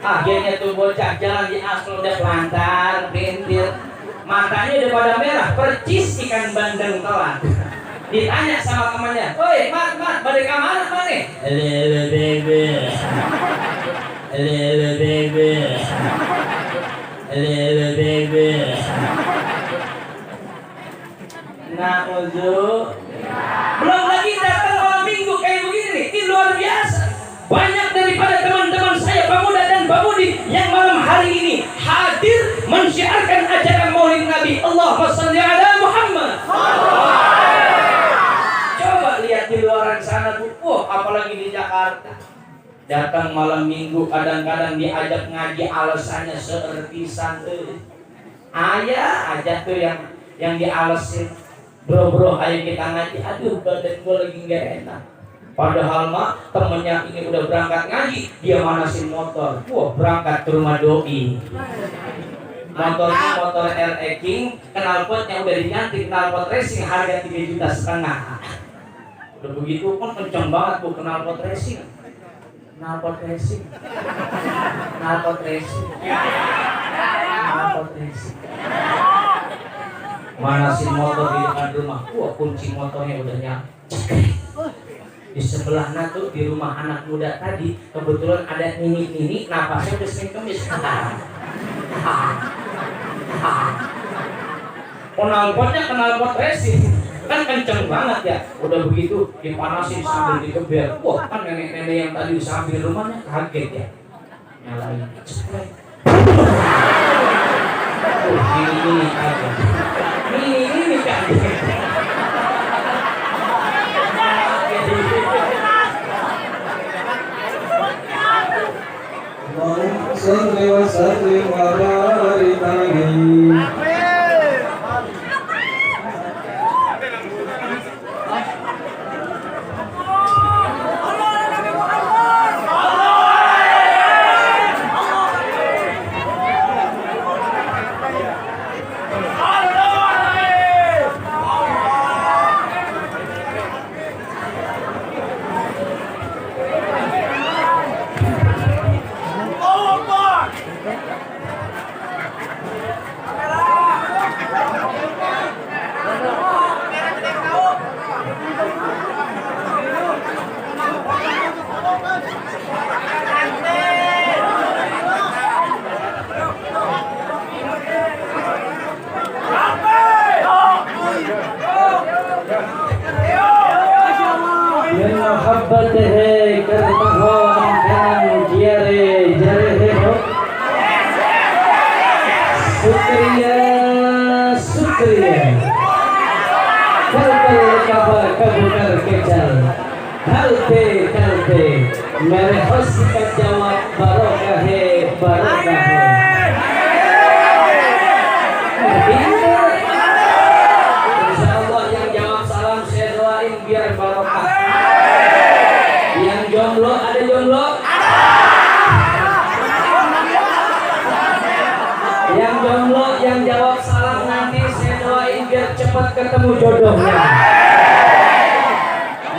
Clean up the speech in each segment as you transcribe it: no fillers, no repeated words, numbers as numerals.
Akhirnya tuh bocah jalan di aspal udah pelantar, pintir, matanya udah pada merah, percis ikan bandeng telat. Ditanya sama temannya, "Woi, Mat, balik ke mana nih?" "Lele baby, lele baby, lele baby." Nah, Uzu, belum lagi datang malam minggu kayak begini nih, ini luar biasa. Banyak daripada teman-teman saya pemuda dan pemudi yang malam hari ini hadir mensyiarkan ajaran Maulid Nabi. Allahumma shalli ala Muhammad. Coba lihat di luaran sana, Bu. Apalagi di Jakarta. Datang malam minggu kadang-kadang diajak ngaji alasannya seertisan tuh. Ayah aja tuh yang dialesin. Bro, ayo kita ngaji. Aduh, badan gue lagi gak enak. Padahal mah temennya ini udah berangkat ngaji, dia manasin motor. Wah, berangkat ke rumah doi. Motornya motor RE King, knalpotnya udah diganti, knalpot racing harga 3,5 juta. Udah begitu kan kenceng banget Bu knalpot racing. Knalpot racing. Manasin motor di depan rumah. Wah, kunci motornya udah nyala. Di sebelahnya tuh di rumah anak muda tadi kebetulan ada nini napasnya udah sering kemis. Knalpot racing kan kenceng banget ya. Udah begitu dipanasin sambil dikeber. Wah, kan nenek-nenek yang tadi di samping rumahnya kaget ya. Nyalain. Ini kaget. Ini kaget. Allahumma shalli wa sallim wa barik alaihi. Mere hosika jawab barokahe. Insyaallah yang jawab salam saya doain biar barokah. Yang jomblo ada jomblo? Yang jomblo yang jawab salam nanti saya doain biar cepat ketemu jodohnya.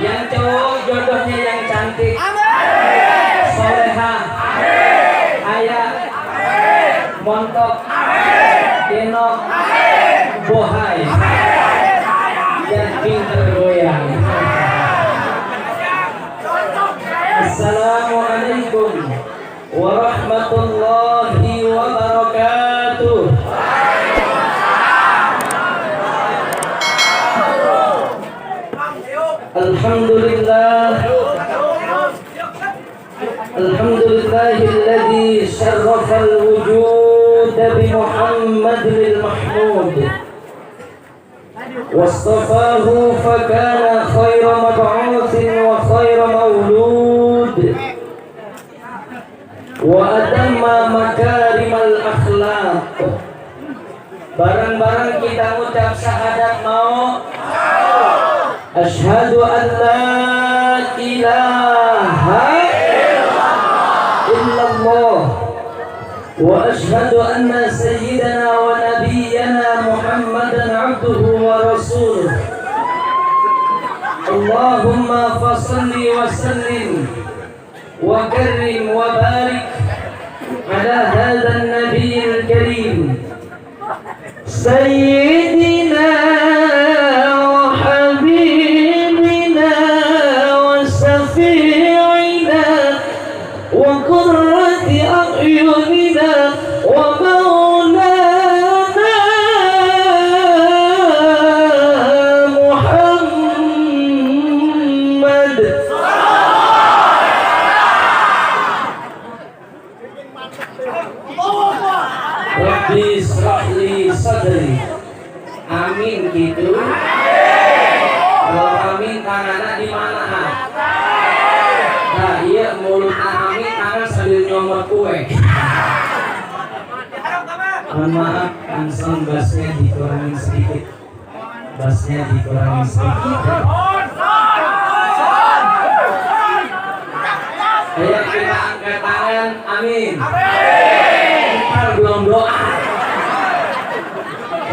Yang cowok jodohnya yang cantik. Soleha, ayah, montok, denok, bohai, dan pinter goyang. Assalamualaikum warahmatullahi wabarakatuh. Alhamdulillahilladzi syarrafal wujud bi Muhammadil Mahmud wastafahu fakana khayra mab'utsin wa khayra maulud wa atamma makarimal akhlaq. Bareng-bareng kita ucap syahadat mau. Asyhadu an la ilaha illallah wa asyhadu anna sayyidana wa nabiyyana Muhammadan abduhu wa rasuluh. Allahumma fasalli wa sallim wa karrim wa barik على هذا النبي الكريم سيدنا وحبيبنا وشفيعنا وقرة أعيننا ومولانا محمد. Rabbi israh li sadri. Amin gitu. Kalau amin tangannya di mana? Nah iya mulut amin tangan sambil nyomot kue. Mohon maaf langsung bassnya dikurangin sedikit. Bassnya dikurangin sedikit. Ayo kita angkat tangan. Amin. Belum doa.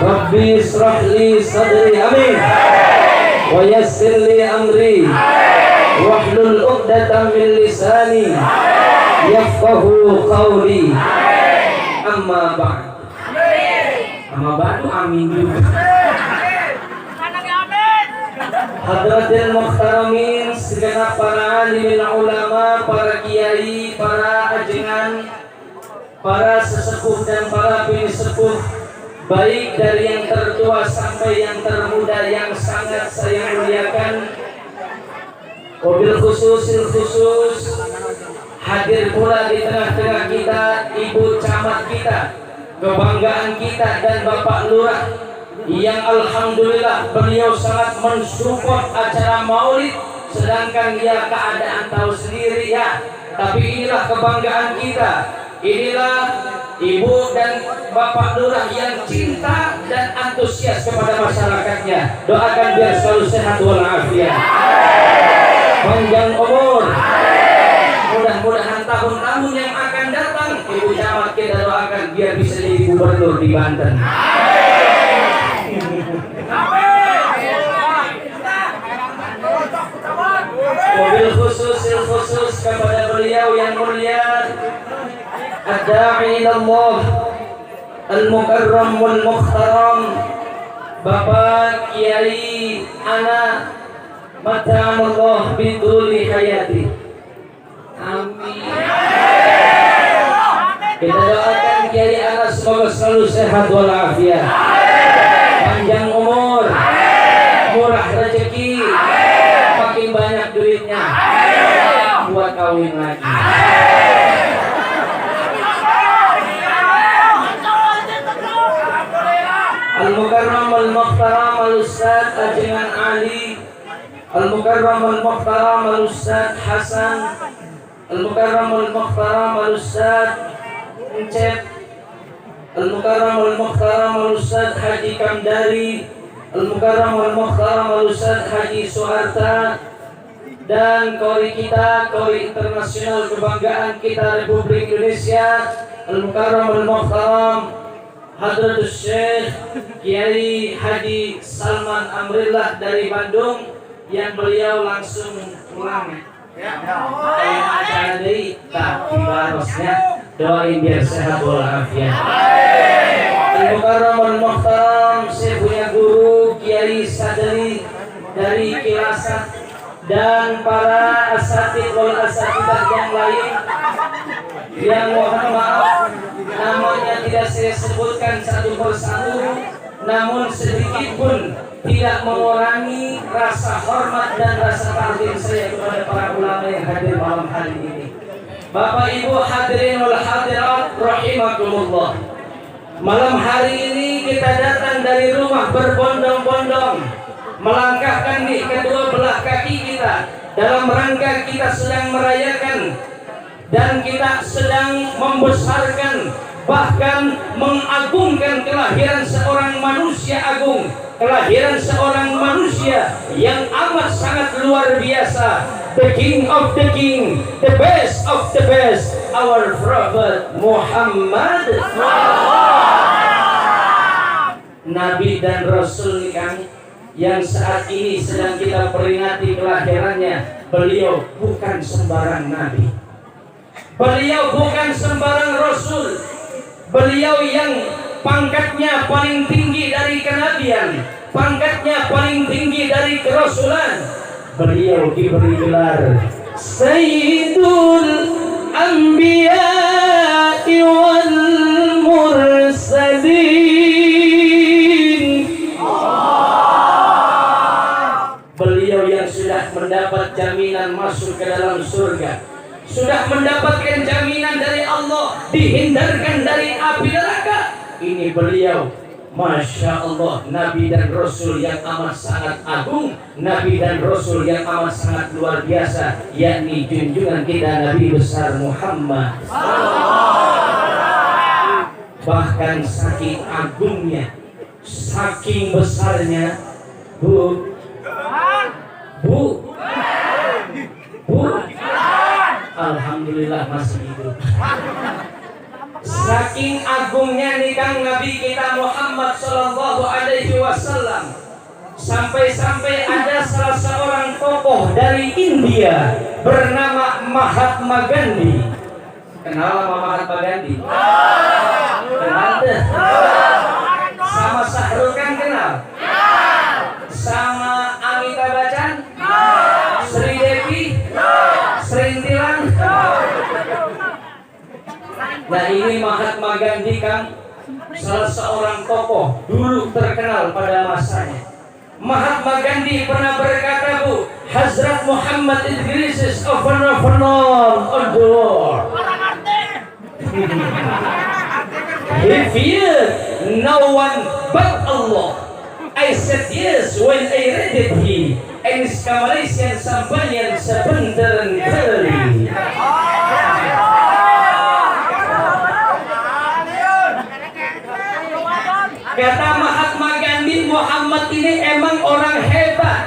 Rabbi israh li sadri. Amin. Wa yassir li amri wahlul 'uqdatam min lisani yafqahu qawli. Amma ba'd. Amma ba'du. Amin juga. Hadratil muhtaramin, segenap para alim ulama, para kiai, para ajengan, para sesepuh dan para pinisepuh, baik dari yang tertua sampai yang termuda yang sangat saya muliakan. Wabil khusus hadir pula di tengah-tengah kita Ibu Camat kita, kebanggaan kita, dan Bapak Lurah yang alhamdulillah beliau sangat mensupport acara maulid, sedangkan dia keadaan tahu sendiri ya. Tapi inilah kebanggaan kita. Inilah Ibu dan Bapak Lurah yang cinta dan antusias kepada masyarakatnya. Doakan biar selalu sehat walafiat, panjang umur. Mudah-mudahan tahun-tahun yang akan datang Ibu Camat kita doakan biar bisa jadi gubernur di Banten. Wabil khusus kepada beliau yang mulia Ad-Da'i ilallah Al-Mukarram wal-Mukhtaram Bapak Kiai Ana Mata'amullah biduli hayati. Amin. Kita doakan Kiai Ana semoga selalu sehat walafiat, panjang umur, murah rezeki, makin banyak duitnya buat kawin lagi. Al-Mukarram al-Mukhtaram al-Ustaz Ajengan Ali, Al-Mukarram al-Mukhtaram al-Ustaz Hasan, Al-Mukarram al-Mukhtaram al-Ustaz Encep, Al-Mukarram al-Mukhtaram al-Ustaz Haji Kamdari, Al-Mukarram al-Mukhtaram al-Ustaz Haji Soeharta, dan kori kita, kori internasional kebanggaan kita Republik Indonesia, Al-Mukarram al-Mukhtaram Hadratus Syekh Kiai Haji Salman Amrillah dari Bandung, yang beliau langsung pulang acara dari tapi barosnya doain biar sehat walafiat. Al-Mukarram al-Mukhtaram saya punya guru Kiai Sadari dari Kilasat, dan para asatid wal asatidah yang lain yang mohon maaf namanya tidak saya sebutkan satu persatu, namun sedikit pun tidak mengurangi rasa hormat dan rasa takzim saya kepada para ulama yang hadir malam hari ini. Bapak Ibu hadirin wal hadirat rahimakumullah. Malam hari ini kita datang dari rumah berbondong-bondong, melangkahkan di kedua belah kaki kita dalam rangka kita sedang merayakan dan kita sedang membesarkan, bahkan mengagungkan kelahiran seorang manusia agung, kelahiran seorang manusia yang amat sangat luar biasa, the king of the king, the best of the best, our prophet Muhammad, Nabi dan Rasul kami yang saat ini sedang kita peringati kelahirannya. Beliau bukan sembarang Nabi, beliau bukan sembarang Rasul. beliau yang pangkatnya paling tinggi dari kenabian, pangkatnya paling tinggi dari kerasulan. Beliau diberi gelar Sayyidul Anbiya'i wal Mursalin. Beliau yang sudah mendapat jaminan masuk ke dalam surga, sudah mendapatkan jaminan dari Allah dihindarkan dari api neraka. Ini beliau, Masya Allah, Nabi dan Rasul yang amat sangat agung, Nabi dan Rasul yang amat sangat luar biasa, yakni junjungan kita Nabi besar Muhammad. Bahkan saking agungnya, saking besarnya, Bu, alhamdulillah masih hidup. Saking agungnya nih Kang Nabi kita Muhammad Sallallahu Alaihi Wasallam, sampai-sampai ada salah seorang tokoh dari India bernama Mahatma Gandhi. Kenal sama Mahatma Gandhi? Kenal deh. Sama Sahrul Khan kenal? Sama Amitabh Bachchan? Sri Devi? Serintilan? Nah ini Mahatma Gandhi Kang, salah seorang tokoh dulu terkenal pada masanya. Mahatma Gandhi pernah berkata, Bu, Hazrat Muhammad is greatest of all on the world. He feared no one but Allah. I said yes when I read it he, and his Malaysian sampanyan sebentar kali. Kata Mahatma Gandhi, Muhammad ini emang orang hebat,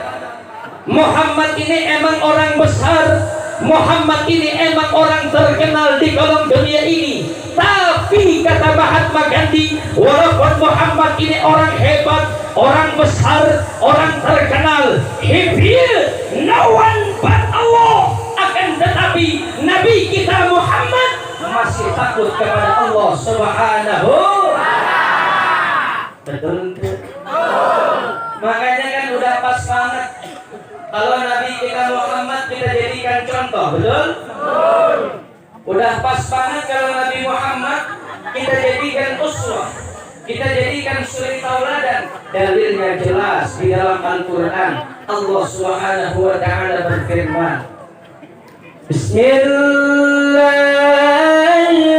Muhammad ini emang orang besar, Muhammad ini emang orang terkenal di kolong dunia ini. Tapi kata Mahatma Gandhi, walaupun Muhammad ini orang hebat, orang besar, orang terkenal, he feared no one but Allah. Akan tetapi Nabi kita Muhammad masih takut kepada Allah Subhanahu. Betul tuh. Makanya kan udah pas banget kalau Nabi kita Muhammad kita jadikan contoh, betul? Udah pas banget kalau Nabi Muhammad kita jadikan uswah, kita jadikan suri tauladan. Dalilnya jelas di dalam Al-Quran. Allah Subhanahu wa ta'ala berfirman, Bismillahirrahmanirrahim.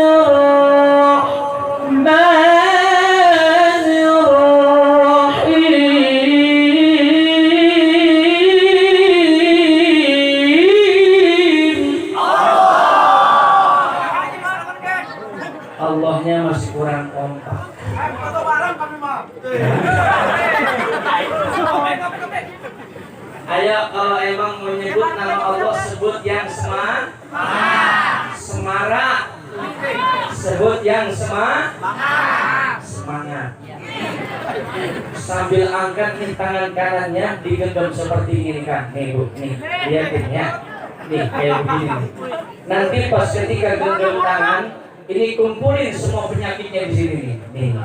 Allahnya masih kurang kompak. Ayo kalau emang menyebut nama Allah sebut yang semarak. Sebut yang semangat. Sambil angkat nih tangan kanannya digenggam seperti ini kan. Nih Bu, nih lihatin ya. Nih kayak begini. Nanti pas ketika genggam tangan ini kumpulin semua penyakitnya di sini nih.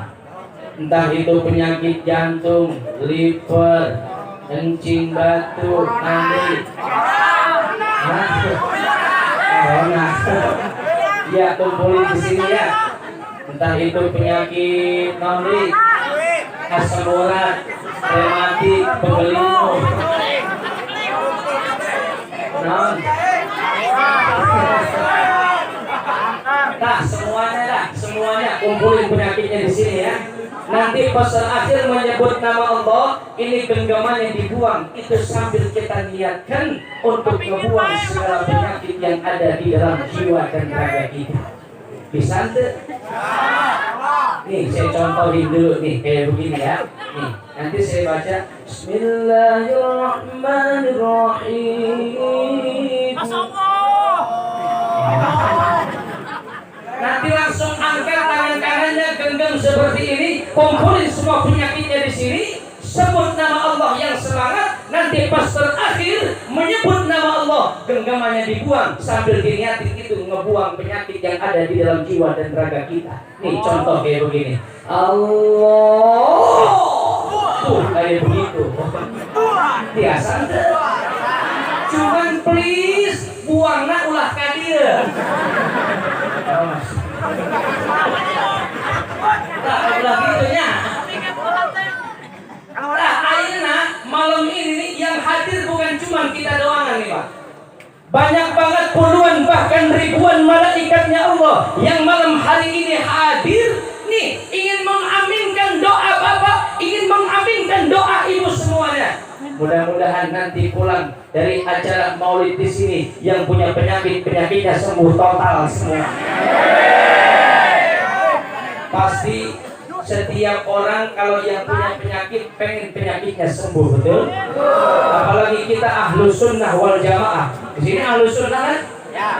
Entah itu penyakit jantung, liver, kencing batu, nanti. Ya kumpulin di sini ya. Entah itu penyakit nanti, asam urat, rematik, pembelinu. Nah, semuanya kumpulin penyakitnya di sini ya. Nanti pas akhir menyebut nama Allah, ini genggamannya dibuang. Itu sambil kita niatkan untuk membuang segala penyakit yang ada di dalam jiwa dan raga kita. Bisa tuh? Nih saya contohin dulu nih kayak begini ya. Nih nanti saya baca Bismillahirrahmanirrahim. Nanti langsung angkat tangan kanannya genggam seperti ini, kumpulin semua penyakitnya di sini, sebut nama Allah yang semangat, nanti pas terakhir menyebut nama Allah, genggamannya dibuang sambil diniatin itu ngebuang penyakit yang ada di dalam jiwa dan raga kita. Nih contoh kayak begini. Allah. Tuh kayak begitu. Biasa ente. Cuman please buangna ulah ka dieu. Nah, ulah gitu nya. Nah, ayeuna malam ini yang hadir bukan cuma kita doang nih, Pak. Banyak banget puluhan bahkan ribuan malaikatnya Allah yang malam hari ini hadir nih ingin mengaminkan doa Bapak, ingin mengaminkan doa Ibu semuanya. Mudah-mudahan nanti pulang dari acara Maulid di sini yang punya penyakitnya sembuh total semua. Pasti setiap orang kalau yang punya penyakit pengen penyakitnya sembuh, betul? Apalagi kita ahlus sunnah wal jamaah. Di sini ahlus sunnah kan? Ya.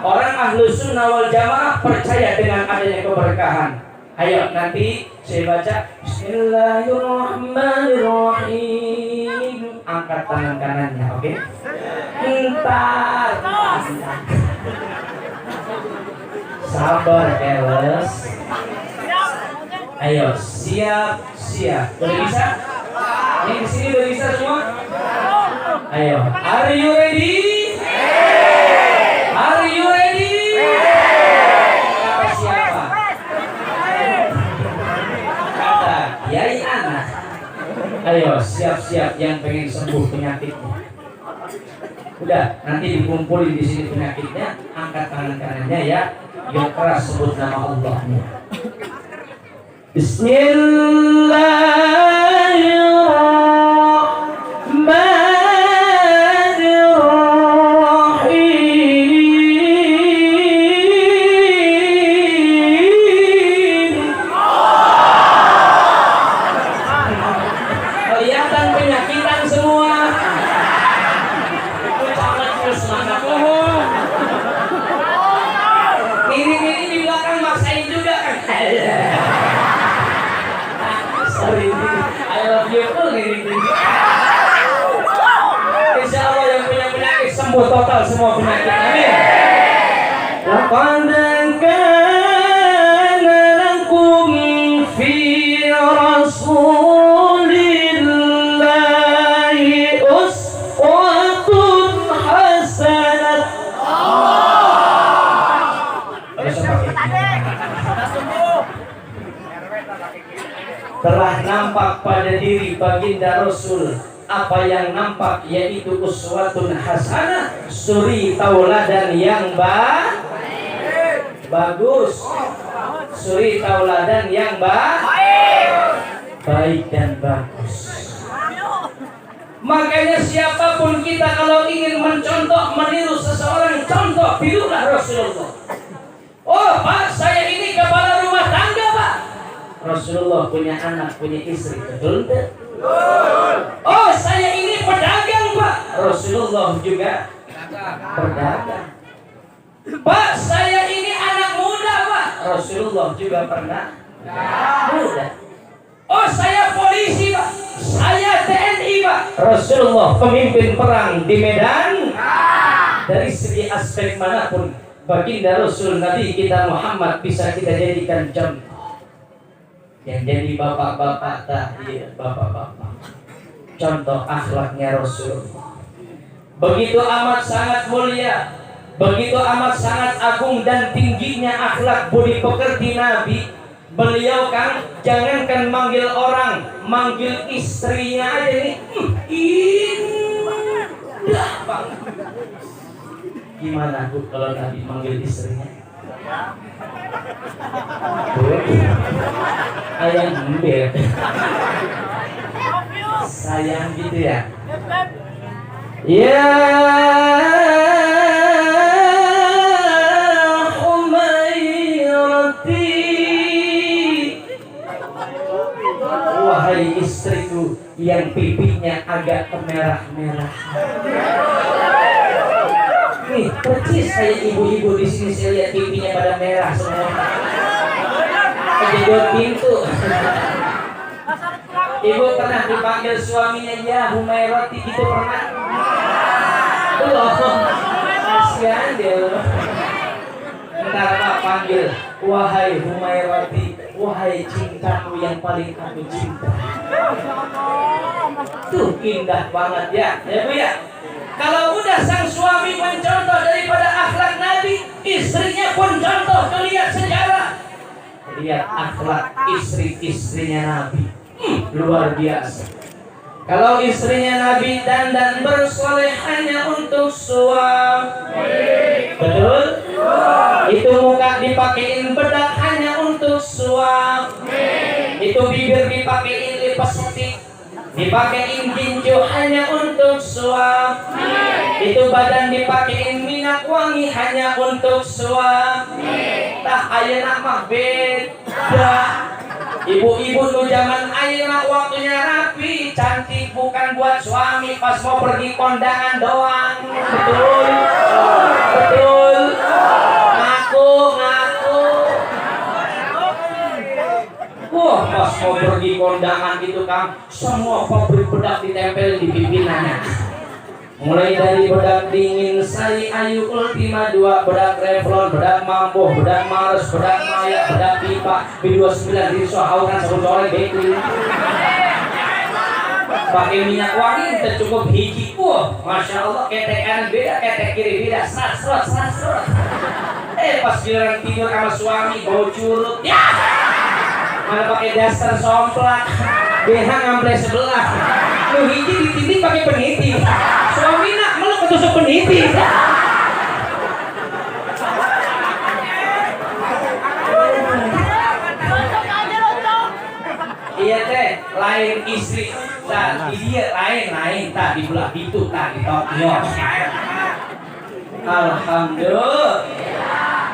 Orang ahlus sunnah wal jamaah percaya dengan adanya keberkahan. Ayo nanti saya baca Bismillahirrahmanirrahim. Angkat tangan kanannya, oke? Entar. Sabar, keles. Ayo, siap. Udah bisa? Yang di sini udah bisa semua? Ayo, are you ready? Are you ready? Kata siapa? Kata Yai Ana. Ayo, siap-siap yang pengen sembuh penyakitnya. Udah, nanti dikumpulin di sini penyakitnya, angkat tangan kanannya ya. Yang keras sebut nama Allahnya. Bismillahirrahmanirrahim. Kelihatan penyakitan semua. Ini di belakang maksain juga kan. Sorry, I love you full ini. Insya Allah yang punya penyakit sembuh total semua penyakit. Amin. Laqad kana lakum fi Rasulillahi uswatun hasanah. Telah nampak pada diri baginda Rasul apa yang nampak, yaitu uswatun hasanah, suri tauladan yang bagus, suri tauladan yang baik dan bagus. Makanya siapapun kita kalau ingin mencontoh, meniru seseorang, contoh tirulah Rasulullah. Oh Pak, saya ini kepala rumah tangga Pak. Rasulullah punya anak, punya istri, betul tidak? Oh, saya ini pedagang Pak. Rasulullah juga pedagang. Pak, saya ini anak muda Pak. Rasulullah juga pernah muda. Oh, saya polisi Pak. Saya TNI Pak. Rasulullah pemimpin perang di medan. Dari segi aspek manapun, baginda Rasul Nabi kita Muhammad bisa kita jadikan contoh. Yang jadi bapak-bapak iya bapak-bapak. Contoh akhlaknya Rasulullah. Begitu amat sangat mulia, begitu amat sangat agung dan tingginya akhlak budi pekerti Nabi. Beliau kan jangankan manggil orang, manggil istrinya aja nih. Indah banget. Gimana Bu kalau Nabi manggil istrinya? Ayang embel. Sayang gitu ya. Ya Umairati, wahai istriku yang pipinya agak kemerah-merah. Nih, percis kayak ibu-ibu di sini saya lihat pipinya pada merah semua. Kejedot pintu. Ibu pernah dipanggil suaminya ya Humairati gitu pernah? Belum. Kasihan dia. Bentar Pak panggil, wahai Humairati, wahai cintaku yang paling aku cinta. Tuh indah banget ya, ya Bu ya. Kalau udah sang suami mencontoh daripada akhlak Nabi, istrinya pun contoh. Lihat sejarah, lihat akhlak istri-istrinya Nabi, luar biasa. Kalau istrinya Nabi dandan bersoleh hanya untuk suami, betul? Itu muka dipakein bedak hanya untuk suami. Itu bibir dipakein lipstick, dipakein ginju hanya untuk suami. Itu badan dipakein minyak wangi hanya untuk suami. Tah ayeuna mah beda. Ibu-ibu nu zaman ayeuna waktunya rapi, cantik bukan buat suami, pas mau pergi kondangan doang. Betul. Betul. Ngaku. Wah, pas mau pergi kondangan gitu Kang, semua pabrik bedak ditempel di pimpinannya. Mulai dari bedak dingin, Sari Ayu Ultima 2, bedak Revlon, bedak Mambo, bedak Mars, bedak Maya, bedak Pipa, B29 di Sohauran sebut oleh Bekli. Pakai minyak wangi kita cukup hiji. Wah, Masya Allah, ketek kanan beda, ketek kiri beda, serot. Pas giliran tidur sama suami bau curut, ya. Mana pakai daster somplak, BH ngamble sebelah. Lu hiji ditindik pakai peniti. Suami nak meluk ketusuk peniti. Iya teh, lain istri. Nah, dia lain tak di belah itu tak di Tokyo. Alhamdulillah.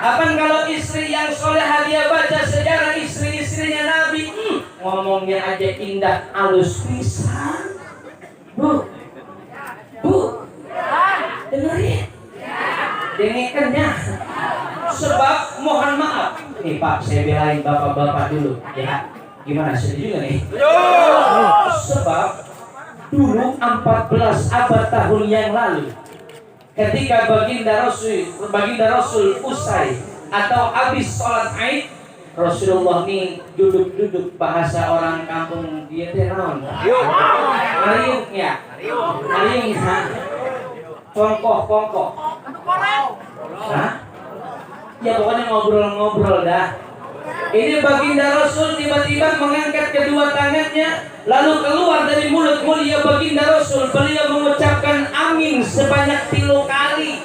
Apaan kalau istri yang solehah dia baca sejarah istri-istrinya Nabi, ngomongnya aja indah, halus pisan. Bu, dengerin, dengekannya. Sebab mohon maaf, nih Pak, saya belain bapak-bapak dulu, ya. Gimana setuju nih? Sebab dulu 14 abad tahun yang lalu, ketika baginda Rasul usai atau habis sholat Aid, Rasulullah nih duduk bahasa orang kampung dia teh naon? Ngariung ya. Ngariung ha. Kongkoh. Hah? Ya pokoknya ngobrol dah. Ini baginda Rasul tiba-tiba mengangkat kedua tangannya, lalu keluar dari mulut mulia baginda Rasul, beliau mengucapkan amin sebanyak 3 kali.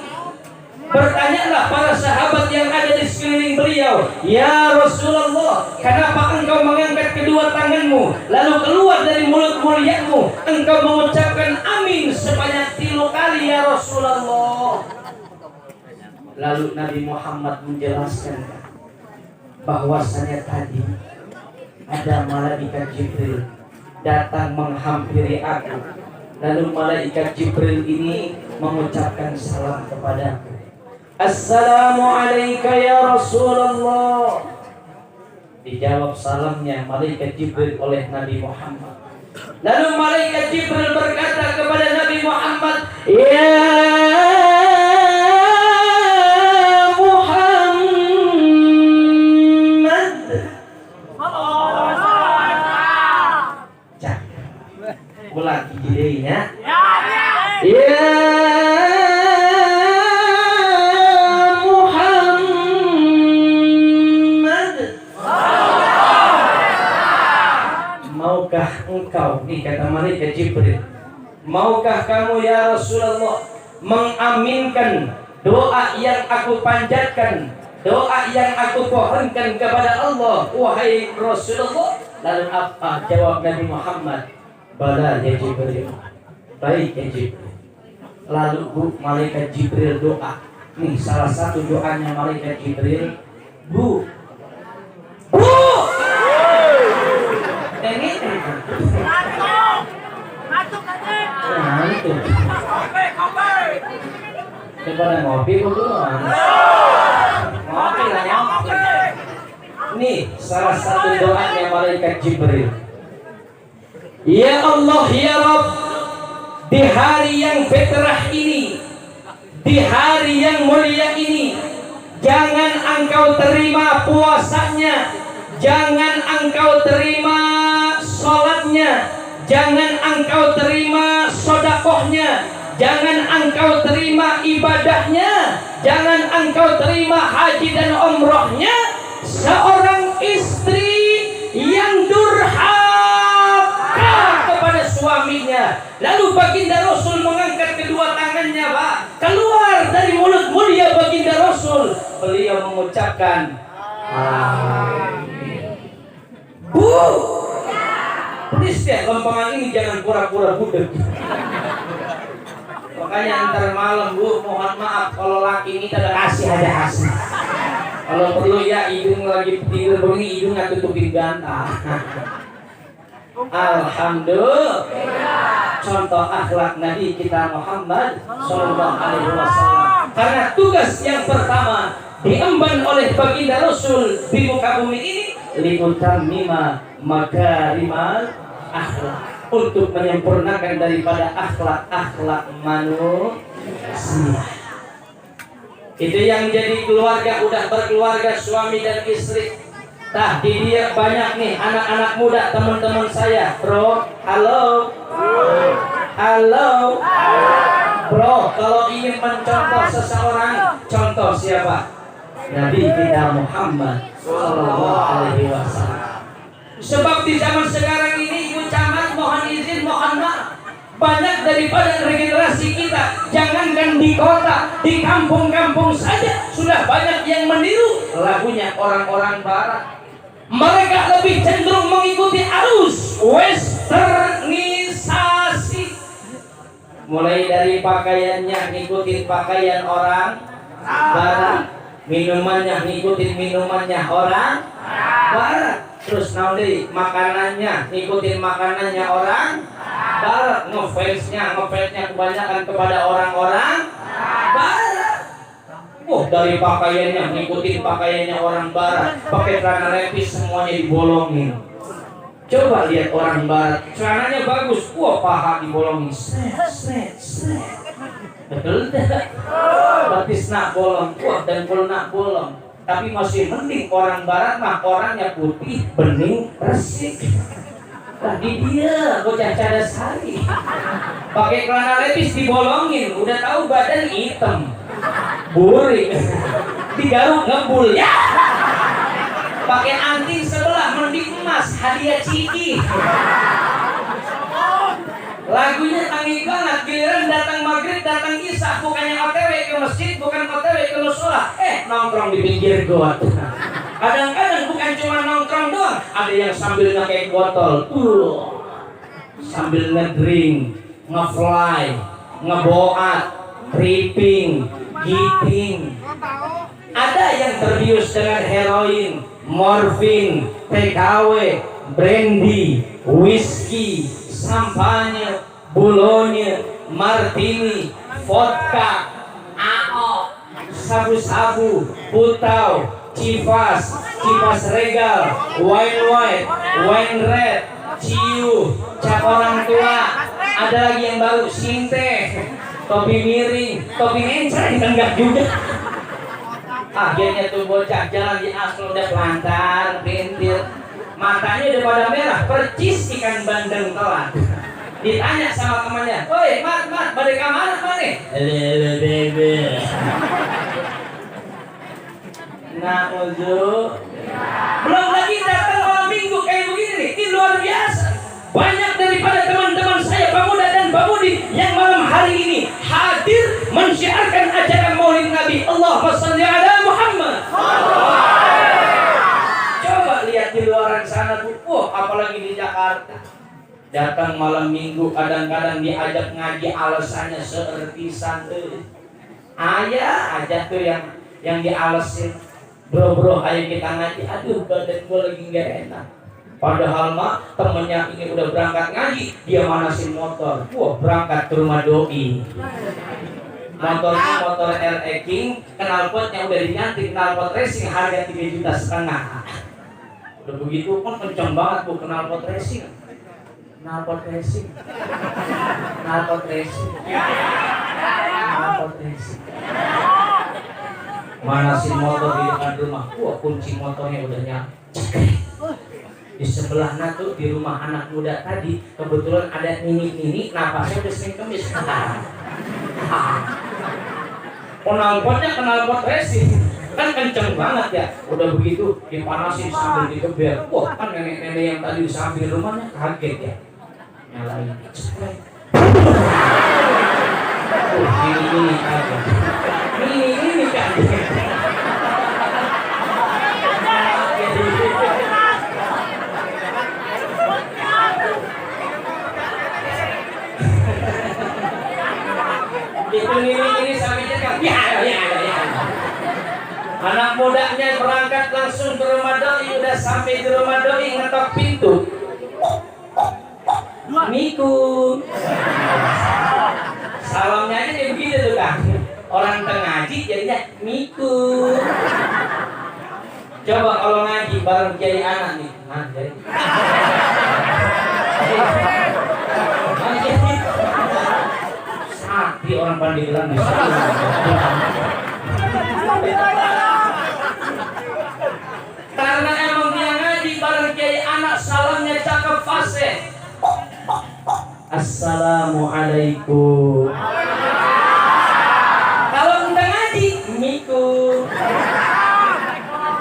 Bertanyalah para sahabat yang ada di sekeliling beliau, ya Rasulullah, kenapa engkau mengangkat kedua tanganmu, lalu keluar dari mulut muliamu, engkau mengucapkan amin sebanyak 3 kali ya Rasulullah. Lalu Nabi Muhammad menjelaskan bahwasanya tadi ada malaikat Jibril datang menghampiri aku, lalu malaikat Jibril ini mengucapkan salam kepadaku. Assalamualaikum ya Rasulullah. Dijawab salamnya malaikat Jibril oleh Nabi Muhammad. Lalu malaikat Jibril berkata kepada Nabi Muhammad, ya ulang idenya. Ya Muhammad, maukah engkau, nih kata malaikat Jibril, maukah kamu ya Rasulullah mengaminkan doa yang aku panjatkan, doa yang aku pohonkan kepada Allah, wahai Rasulullah? Lalu apa jawab Nabi Muhammad? Bala ya Jibril, baik ya Jibril. Lalu malaikat Jibril doa. Nih salah satu doanya malaikat Jibril, Bu. Ini Daripada ngopi duluan. Ngopi lah ngopi. Nih salah satu doanya malaikat Jibril. Ya Allah ya Rabb, di hari yang fitrah ini, di hari yang mulia ini, jangan Engkau terima puasanya, jangan Engkau terima sholatnya, jangan Engkau terima sodakohnya, jangan Engkau terima ibadahnya, jangan Engkau terima haji dan umrohnya. Seorang istri yang durhaka kepada suaminya, lalu baginda Rasul mengangkat kedua tangannya, Pak, keluar dari mulut mulia baginda Rasul, beliau mengucapkan amin. Bu, please ya, lempengan ini jangan pura-pura budek. Makanya antar malam, Bu, mohon maaf kalau laki ini tidak kasih aja kasih. Kalau perlu ya hidung lagi tidur begini, hidungnya tutupin bantal. Alhamdulillah. Contoh akhlak Nabi kita Muhammad Sallallahu Alaihi Wasallam. Karena tugas yang pertama diemban oleh baginda Rasul di muka bumi ini, liutammima makarimal akhlak, untuk menyempurnakan daripada akhlak-akhlak manusia. Itu yang jadi keluarga, udah berkeluarga suami dan istri. Tah di dia banyak nih anak-anak muda teman-teman saya, bro. Halo, halo, bro. Kalau ingin mencontoh seseorang, contoh siapa? Nabi kita Muhammad Sallallahu Alaihi Wasallam. Sebab di zaman sekarang ini, Ibu Camat, mohon izin, mohon maaf, banyak daripada regenerasi kita, jangankan di kota, di kampung-kampung saja sudah banyak yang meniru lagunya orang-orang barat. Mereka lebih cenderung mengikuti arus westernisasi. Mulai dari pakaiannya ngikutin pakaian orang barat, minumannya ngikutin minumannya orang barat, terus nanti makanannya ngikutin makanannya orang barat, ngefansnya kebanyakan kepada orang-orang barat. Dari pakaiannya ngikutin pakaiannya orang barat, pakai celana lepis semuanya dibolongin. Coba lihat orang barat, celananya bagus, paha dibolongin, sret. Betul tidak? Batis nak bolong, dan pul nak bolong. Tapi masih mending orang barat mah orangnya putih, bening, resik. Tadi dia bocah cadas hari, pakai celana lepis dibolongin, udah tahu badan hitam, burik, digaruk ngebul ya. Pakai anting sebelah mending emas, hadiah ciki. Lagunya tangi banget, giliran datang maghrib, datang isya, bukannya OTW ke masjid, bukan OTW ke musola, nongkrong di pinggir got. Kadang-kadang bukan cuma nongkrong doang, ada yang sambil ngekek botol, sambil ngedrink, ngefly, ngeboat, tripping, giting. Ada yang terbius dengan heroin, morfin, TKW, brandy, whisky, sampanye, bulonya, martini, vodka, AO, sabu-sabu, putau, Civas regal, wine white, wine red, ciu, cap orang tua. Ada lagi yang baru, sinte, topi miring, topi nencreng, enggak juga. Akhirnya tuh bocah jalan di aspal udah pelantar, pintir, matanya udah pada merah, percis ikan bandeng telat. Ditanya sama temannya, "Woi, mat, pada kemana nih?" "Bebe." Nah, belum lagi datang malam minggu kayak begini, ini luar biasa. Banyak daripada teman-teman saya pemuda dan pemudi yang malam hari ini hadir mensyiarkan ajaran Maulid Nabi. Allahumma shalli ala Muhammad. Coba lihat di luaran sana, Bu. Apalagi di Jakarta. Datang malam minggu kadang-kadang diajak ngaji, alasannya seertisan tuh. Ayah aja tuh yang dialesin. Bro, ayo kita ngaji. Aduh, badan gue lagi gak enak. Padahal mah temennya ini udah berangkat ngaji, dia manasin motor. Berangkat ke rumah doi. Motornya motor RE King, knalpotnya udah diganti, knalpot racing harga 3,5 juta. Udah begitu pun kenceng banget, Bu, knalpot racing. Knalpot racing. Knalpot racing. Knalpot racing. Manasin motor di depan rumah. Wah, kunci motornya udah nyala. Di sebelahnya tuh di rumah anak muda tadi kebetulan ada nini napasnya udah sering kemis. Knalpotnya knalpot racing. Kan kenceng banget ya, udah begitu dipanasin sambil digeber. Wah, kan nenek-nenek yang tadi di samping rumahnya kaget ya, nyalain ceplek. Ini kaget, ini kaget. Itu ini sampai cekak. Ya. Anak mudanya berangkat langsung ke rumah doi, udah sampai di rumah doi ngetok pintu. Miku. Salamnya aja kayak begitu tuh kan. Orang ngaji jadinya Miku. Coba kalau ngaji bareng kiai anak nih. Nah, jadi. Sakti orang Pandeglang bisa. Karena emang dia ngaji bareng kiai anak, salamnya cakep fasih. Assalamualaikum. Kalau udah ngaji, Miku.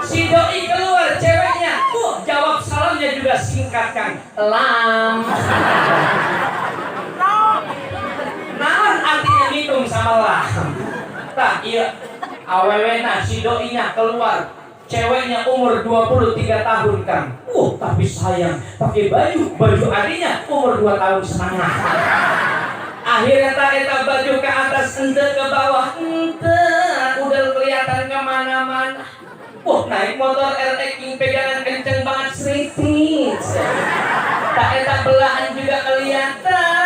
Si doi keluar ceweknya, jawab salamnya juga singkat kan. Lam. Naon artinya hitung sama lam. Tah iya. Awewena si doinya keluar. Ceweknya umur 23 tahun kan. Tapi sayang pakai baju adiknya umur 2 tahun setengah. Akhirnya tak baju ke atas ente ke bawah ente udah kelihatan kemana-mana. Naik motor RX yang pegangan kenceng banget seritis. Tak belahan juga kelihatan.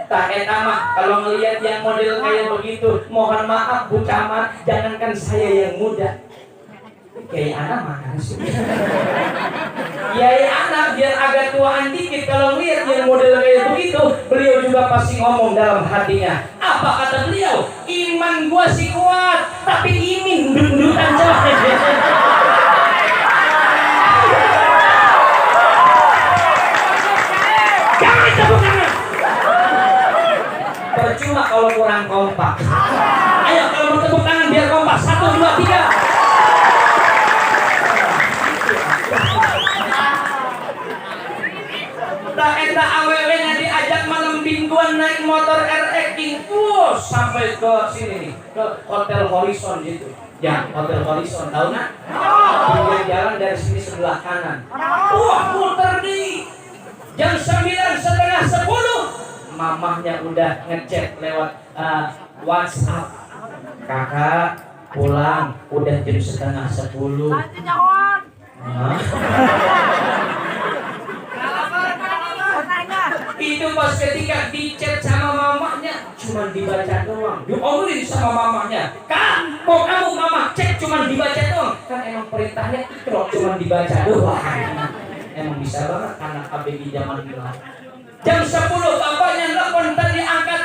Tak mah kalau ngelihat yang model kayak begitu, mohon maaf Bu Camat, jangankan saya yang muda. Kiai anak mana sih? Kiai anak biar agak tuaan dikit, kalau lihat yang model kayak begitu, beliau juga pasti ngomong dalam hatinya. Apa kata beliau? Iman gua sih kuat, tapi imin dundut-dundutan coy. Jangan tepuk tangan. Percuma kalau kurang kompak. Ayo kalau mau tepuk tangan biar kompak. 1, 2, 3. Tak eta aww-nya diajak malam mingguan naik motor RX King. Sampai ke sini nih, ke Hotel Horizon gitu. Ya, Hotel Horizon, tahu nggak? Pinggir jalan dari sini sebelah kanan. Muter di jam 9:30, 10. Mamahnya udah ngechat lewat WhatsApp. Kakak pulang udah jam 9:30. Itu pas ketika dicat sama mamahnya cuma dibaca doang. Diomongin sama mamahnya, "Kak, mau kamu mama cek cuma dibaca doang." Kan emang perintahnya ikro cuma dibaca doang. Emang bisa banget anak ABG zaman dulu. Jam 10 bapaknya telepon tadi angkat.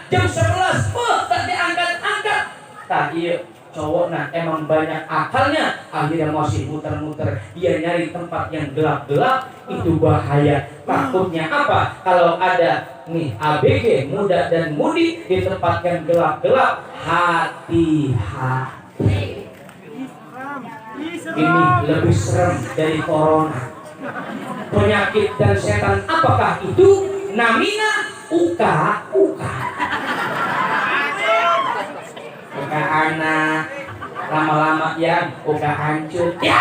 Jam 11 tadi angkat. Tak iya cowok emang banyak akalnya. Akhirnya masih muter-muter. Dia nyari tempat yang gelap-gelap. Itu bahaya. Takutnya apa? Kalau ada nih ABG muda dan mudi di tempat yang gelap-gelap, hati-hati. Ini lebih serem dari corona. Penyakit dan setan apakah itu? Namina uka anak lama-lama yang uka hancur ya.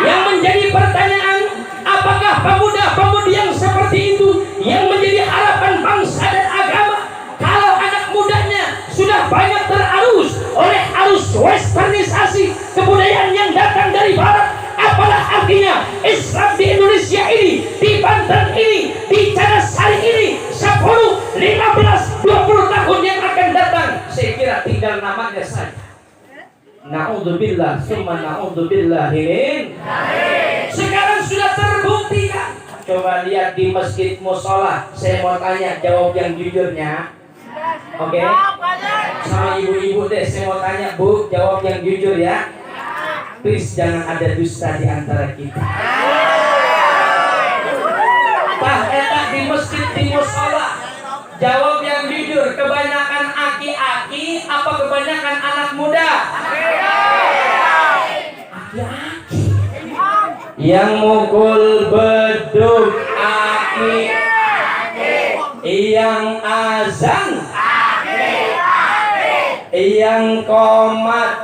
Yang menjadi pertanyaan, apakah pemuda-pemudi yang seperti itu yang menjadi harapan bangsa dan agama? Kalau anak mudanya sudah banyak terarus oleh arus westernisasi kebudayaan yang datang dari barat, apalah artinya Islam di Indonesia ini, di Banten ini, di Canasari ini 10, 15, 20 tahun yang akan datang? Saya kira tinggal namanya saja. Naudzubillah, summa naudzubillah min. Sekarang sudah terbukti kan? Coba lihat di masjid musola. Saya mau tanya, jawab yang jujurnya. Oke? Sama ibu-ibu deh, saya mau tanya Bu, jawab yang jujur ya. Please jangan ada dusta di antara kita. Tah etak di masjid di musola. Jawab yang jujur, kebanyakan aki-aki apa kebanyakan anak muda? Aki-aki. Yang mukul beduk aki. Yang azan yang komat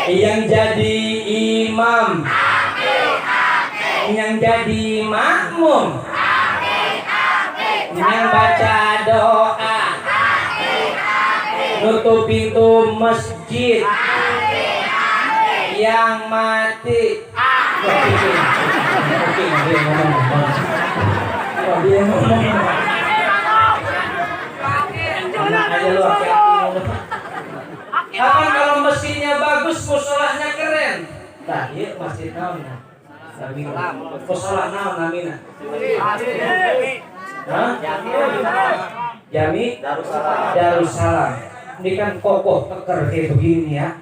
yang jadi imam yang jadi makmum yang baca doa nutup pintu masjid yang mati. Dia ngomong kapan kalau mesinnya bagus, musolahnya keren. Nah, iya masjid naon nah. Musolah naon namina? Hah? Jami Darussalam. Ini kan kokoh teker kayak begini ya.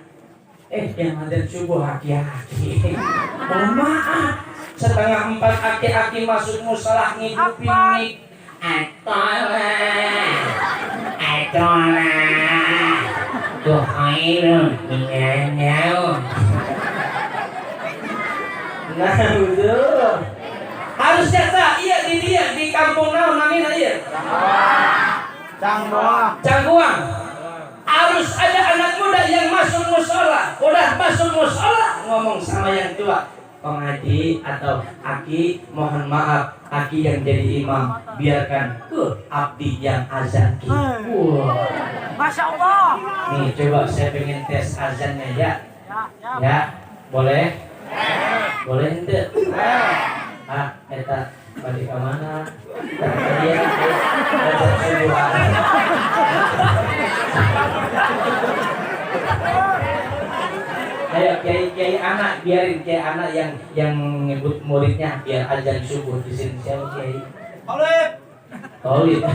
Yang ada subuh aki-aki. Mohon maaf. Setengah 4 aki-aki masuk musolah ngidupin mik. Atola tuh airun nyanyau. Nah udah harusnya tak iya di kampung naon namina iya Cangguang. Harus ada anak muda yang masuk musola. Udah masuk musola ngomong sama yang tua, pengaji atau aki, mohon maaf, aki yang jadi imam, biarkan abdi yang azan. Masya Allah. Nih coba saya pengen tes azannya ya. Ya, boleh? Boleh ente? Eta balik ke mana? Dia azan subuh. Ayo kiai anak, biarin kiai anak yang nyebut muridnya biar azan subuh di sini. Siapa kiai? Tolib.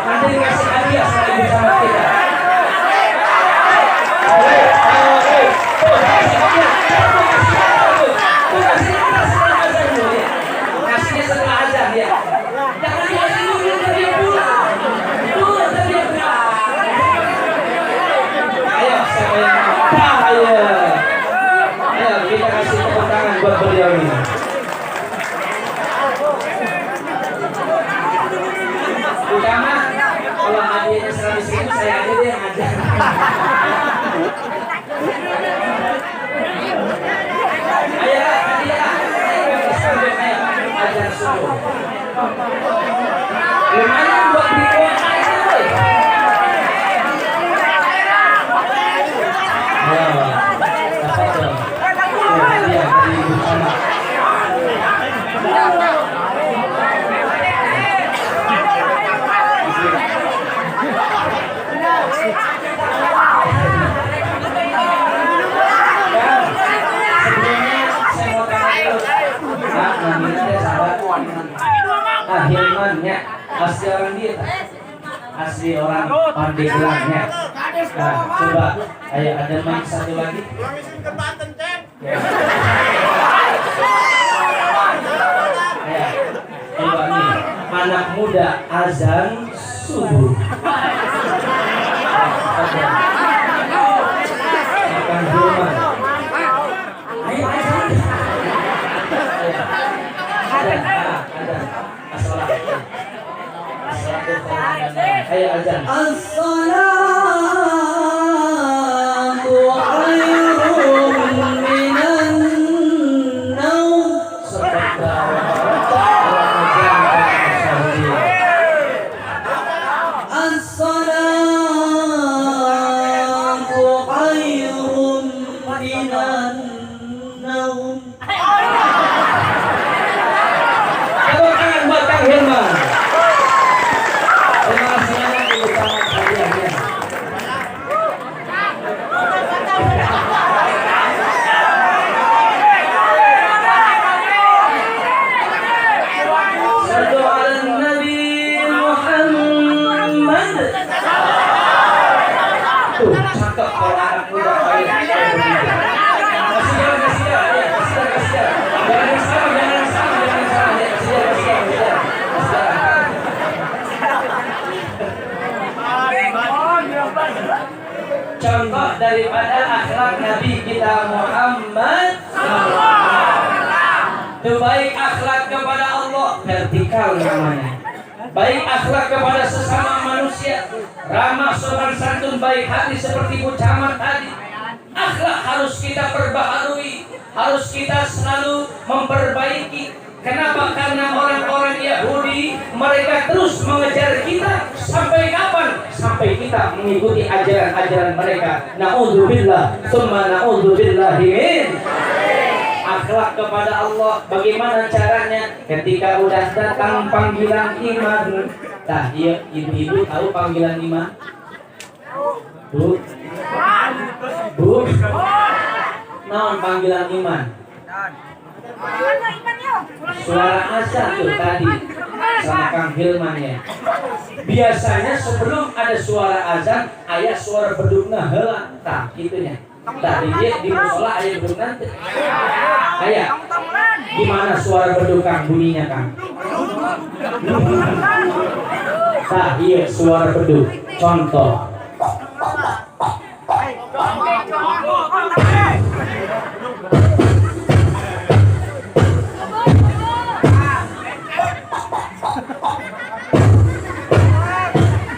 Nanti dikasih hadiah sama ibu sama kita. Kasihnya setelah azan ya. Jangan dikasih dulu dia pulang. Dia pulang. Ayo siapa yang mau? Ayo kita kasih tepuk tangan buat beliau ini. Utama kalau hadiahnya 100.000 saya aja deh yang ajar. Ayo hadiah. Ayo ajar subuh. Lumayan buat beli kuota itu boy. Ayo. Apa tuh? Hadiah dari ibu sama. Hilmannya asli orang dia, asli orang Pandeglang. Nah, coba, ayo ada mic satu lagi. Ayo, coba nih, anak muda azan subuh. Makan Hilman. Ayo azan. Ayo azan. As-salatu khairun minan naum. daripada akhlak Nabi kita Muhammad. Baik akhlak kepada Allah, vertikal namanya. Baik akhlak kepada sesama manusia, ramah sopan santun, baik hati seperti Bu Camat tadi. Akhlak harus kita perbaharui, harus kita selalu memperbaiki. Kenapa? Karena orang-orang Yahudi mereka terus mengejar kita. Sampai kapan? Sampai kita mengikuti ajaran-ajaran mereka. Na'udzubillah, tsumma na'udzubillahi min. Akhlak kepada Allah, bagaimana caranya? Ketika udah datang panggilan iman. Nah, iya, ibu-ibu tahu panggilan iman? Bu? Bu? Naon panggilan iman? Suara azan tuh tadi sama Kang Hilman ya. Biasanya sebelum ada suara azan, aya suara bedugna heula. Tah, gitunya. Tadi dia di musola aya bedug nanti. Aya. Gimana suara bedug Kang bunyinya Kang? Tah, iya suara bedug. Contoh.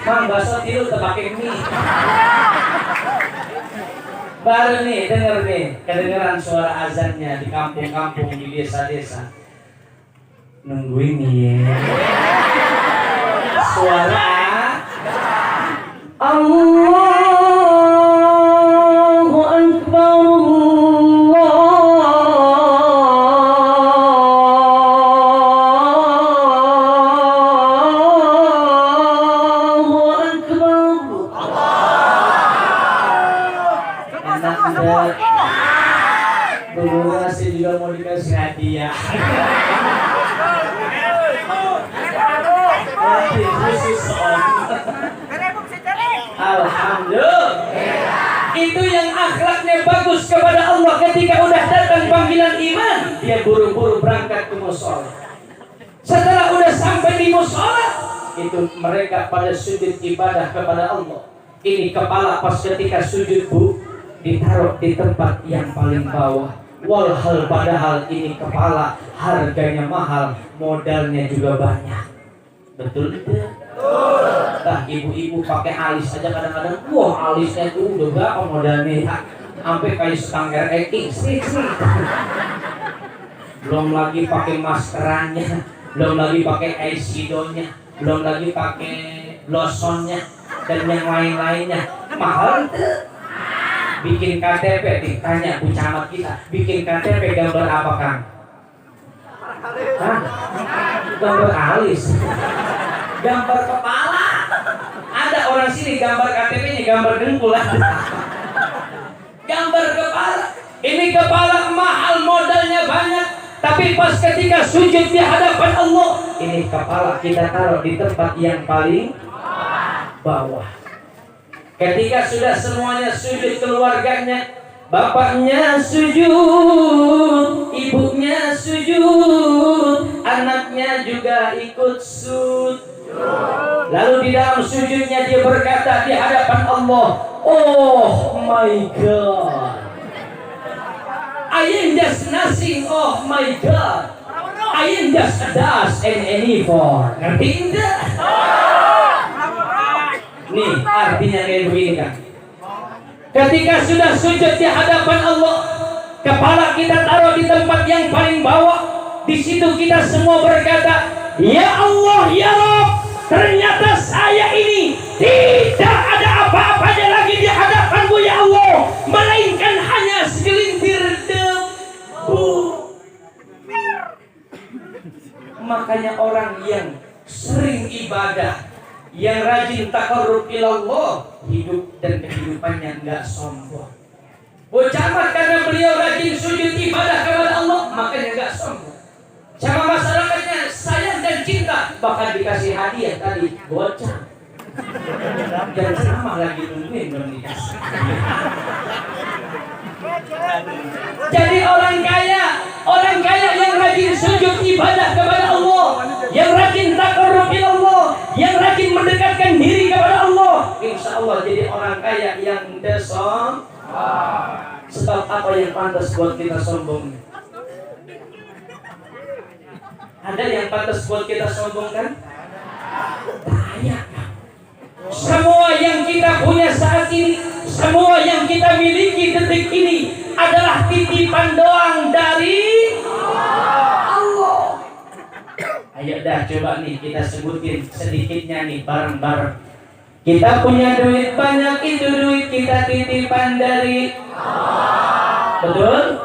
Mang bakso tidur terpakai mie. Baru nih denger nih kedengeran suara azannya di kampung-kampung, di desa-desa. Nungguin nih ya. Suara Allahu Akbar. Saya juga mau dikasih hadiah. Alhamdulillah. Itu yang akhlaknya bagus kepada Allah. Ketika udah datang panggilan iman, dia buru-buru berangkat ke musola. Setelah udah sampai di musola, itu mereka pada sujud ibadah kepada Allah. Ini kepala pas ketika sujud Bu, ditaruh di tempat yang paling bawah. Walhal padahal ini kepala harganya mahal, modalnya juga banyak. Betul tidak? Nah, ibu-ibu pakai alis aja kadang-kadang, wah alisnya itu udah berapa modalnya? Sampai kayak setangger X. Belum lagi pakai maskerannya, belum lagi pakai eyeshadow-nya, belum lagi pakai lotionnya dan yang lain-lainnya. Mahal tuh. Bikin KTP, ditanya Bu Camat kita, bikin KTP gambar apa Kang? Hah? Gambar alis, gambar kepala. Ada orang sini gambar KTP-nya gambar dengkul. Gambar kepala. Ini kepala mahal, modalnya banyak. Tapi pas ketika sujud di hadapan Allah, ini kepala kita taruh di tempat yang paling bawah. Ketika sudah semuanya sujud, keluarganya, bapaknya sujud, ibunya sujud, anaknya juga ikut sujud. Lalu di dalam sujudnya dia berkata di hadapan Allah, oh my God, I am just nothing, oh my God, I am just a dust and any for. Ngerti enggak? Nih artinya kayak begini kan. Ketika sudah sujud di hadapan Allah, kepala kita taruh di tempat yang paling bawah. Di situ kita semua berkata, ya Allah, ya Rabb, ternyata saya ini tidak ada apa-apanya lagi di hadapan-Mu ya Allah, melainkan hanya segelintir debu. Makanya orang yang sering ibadah, yang rajin taqarrub ilallah, hidup dan kehidupannya enggak sombong. Bu Camat karena beliau rajin sujud ibadah kepada Allah, makanya enggak sombong. Sama masyarakatnya sayang dan cinta, bahkan dikasih hadiah tadi bocah. Dan sama lagi nungguin belum dikasih. Jadi orang kaya yang rajin sujud ibadah kepada Allah, yang rajin taqarrub ilallah, yang rajin mendekatkan diri kepada Allah, insya Allah jadi orang kaya yang sombong. Sebab apa yang pantas buat kita sombong? Ada yang pantas buat kita sombong kan? Banyak. Semua yang kita punya saat ini, semua yang kita miliki detik ini adalah titipan doang dari Allah. Ayo dah coba nih kita sebutin sedikitnya nih bareng-bareng. Kita punya duit banyak, itu duit kita titipan dari Allah. Betul?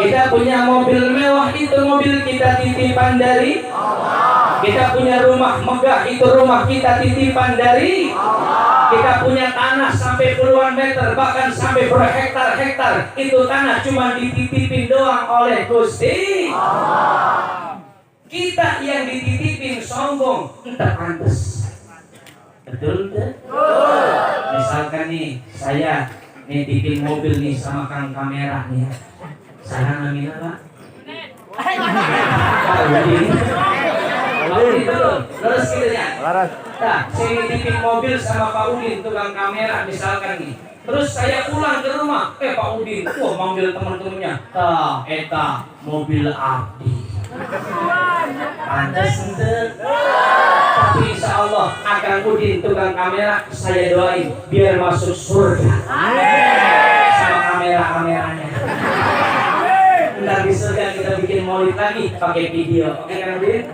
Kita punya mobil mewah, itu mobil kita titipan dari Allah. Kita punya rumah megah, itu rumah kita titipan dari Allah. Kita punya tanah sampai puluhan meter, bahkan sampai berhektar-hektar, itu tanah cuma dititipin doang oleh Gusti Allah. Kita yang dititipin sombong, entah pantas. Betul kan? Misalkan nih, saya nitipin mobil nih sama kang kamera nih. Saya namanya apa? Pak Udin, betul. Terus gitu ya. Nah, saya nitipin mobil sama Pak Udin, tukang kamera misalkan nih. Terus saya pulang ke rumah, Pak Udin, wah manggil teman-temannya. Eta mobil Abdi. Pantas ente. Tapi insya Allah akan Udin tukang kamera saya doain biar masuk surga. Sama kamera-kameranya. Ntar di surga kita bikin maulid lagi pakai video. Oke kan Udin?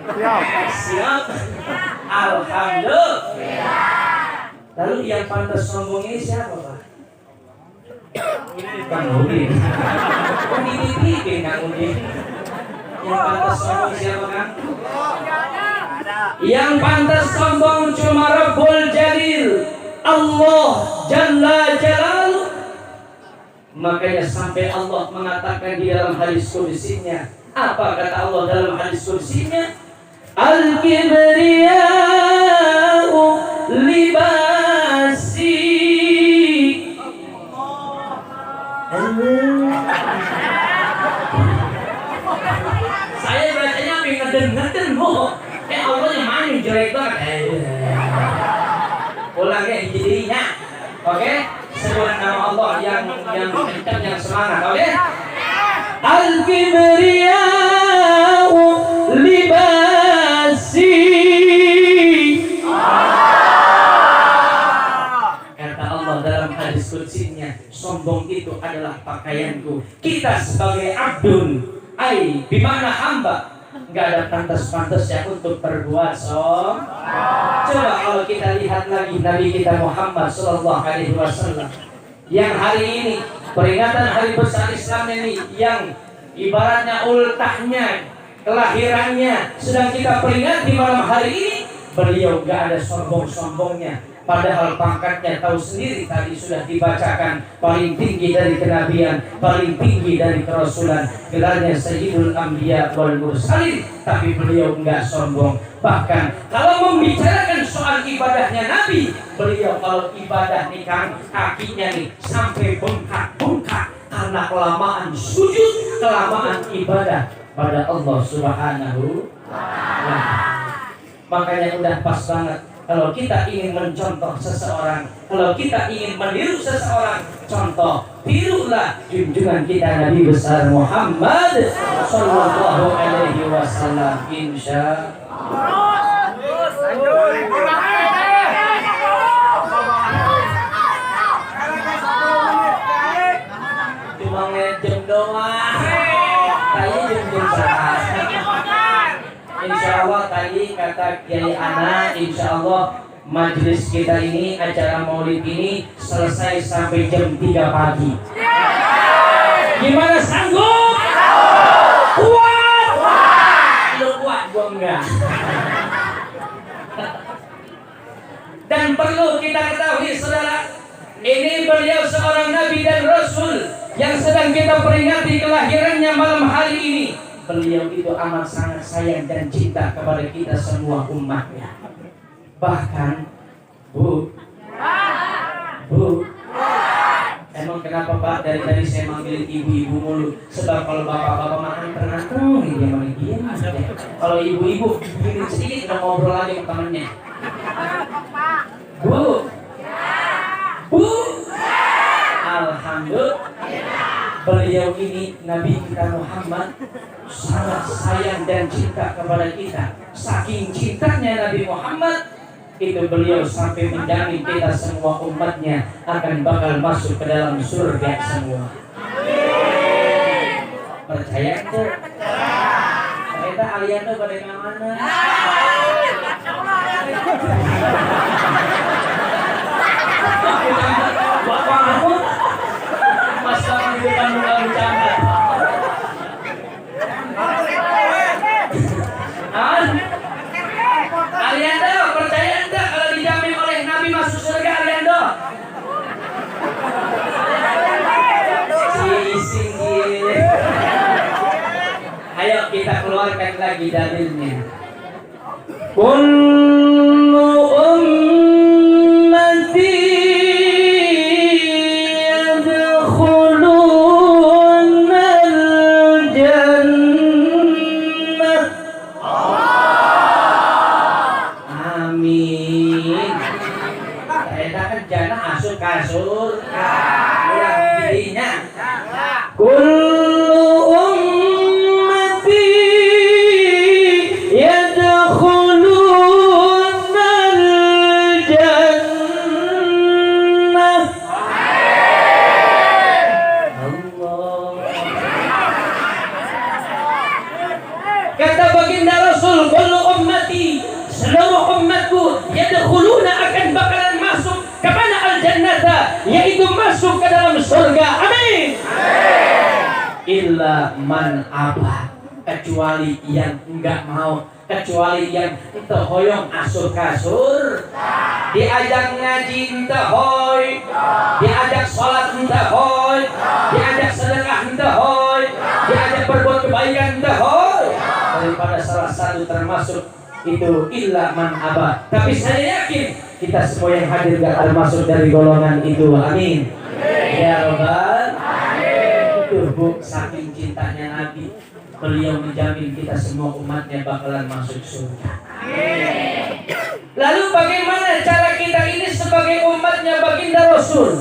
Siap. Alhamdulillah. Lalu yang pantas sombong ini siapa Pak? Kang Udin. Dititipin Kang Udin. Yang pantas sombong siapa kan? Yang pantas sombong cuma Rabbul Jalil, Allah Jalla Jalaluh. Makanya sampai Allah mengatakan di dalam hadis qudsinya, apa kata Allah dalam hadis qudsinya? Al-kibriya'u libasi. Saya bacanya ngeden-ngeden bu. Allah yang mana yang jelek banget. Ulangnya jadinya. Oke? Sebut nama Allah yang kencang, yang semangat. Oke? Al-kibriya'u libasi. Kata Allah dalam hadis qudsinya, sombong itu adalah pakaianku. Kita sebagai abdun, bimana hamba, nggak ada pantas-pantasnya untuk berbuat sombong. Coba kalau kita lihat lagi Nabi kita Muhammad Sallallahu Alaihi Wasallam yang hari ini peringatan hari besar Islam ini, yang ibaratnya ultahnya, kelahirannya sedang kita peringati malam hari ini, beliau nggak ada sombong-sombongnya. Padahal pangkatnya tahu sendiri tadi sudah dibacakan, paling tinggi dari kenabian, paling tinggi dari kerasulan, gelarnya Sayyidul Anbiya wal Mursalin. Tapi beliau enggak sombong. Bahkan kalau membicarakan soal ibadahnya Nabi, beliau kalau ibadah nih Kang, kakinya nih sampai bengkak-bengkak karena kelamaan sujud, kelamaan ibadah pada Allah Subhanahu wa Ta'ala. Makanya udah pas banget. Kalau kita ingin mencontoh seseorang, kalau kita ingin meniru seseorang, contoh, tirulah junjungan kita Nabi besar Muhammad Sallallahu Alaihi Wasallam. Insya Allah. Cuma ngejem doang, kayak junjung berat. Insya Allah tadi kata Kiai Ana, insya Allah majelis kita ini, acara maulid ini selesai sampai jam 3 pagi. Gimana, sanggup? Kuat? Lu kuat, gua enggak. Dan perlu kita ketahui saudara, ini beliau seorang nabi dan rasul yang sedang kita peringati kelahirannya malam hari ini. Beliau itu amat sangat sayang dan cinta kepada kita semua umatnya. Bahkan Bu, emang kenapa Pak dari tadi saya manggil ibu-ibu mulu? Sebab kalau bapak-bapak makan tergantung dia malah diam aja. Kalau ibu-ibu gini sedikit udah ngobrol lagi sama temennya. Bu, Alhamdulillah. beliau ini Nabi kita Muhammad sangat sayang dan cinta kepada kita. Saking cintanya Nabi Muhammad itu beliau sampai menjamin kita semua umatnya akan bakal masuk ke dalam surga semua. Percaya itu? Kita alien tuh pada mana? Bapak aku masalah di depan muka bercanda. Aliando, percaya enggak kalau dijamin oleh Nabi masuk surga Aliando? Singgir. Ayo kita keluarkan lagi dalilnya. Kullu ummati yadkhuluna al-jannah. Amin. Kita kan jannah asur kasur. Kurang dirinya. Kullu ummati yadkhuluna al-jannah. Allah. Kata baginda Rasul, kullu ummati, seluruh umatku yadkhuluna akan bakalan masuk kepada al-jannata, yaitu masuk ke dalam surga. Amin. Illa man aba, kecuali yang enggak mau, kecuali yang ente hoyong asur kasur, diajak ngaji ente hoy, diajak sholat ente hoy, diajak sedekah ente hoy, diajak berbuat kebaikan ente hoy. Daripada salah satu termasuk itu illa man aba. Tapi saya yakin kita semua yang hadir gak termasuk dari golongan itu. Amin. Ya Rabbal. Itu Bu, saking cintanya Nabi, beliau menjamin kita semua umatnya bakalan masuk surga. Lalu bagaimana cara kita ini sebagai umatnya baginda Rasul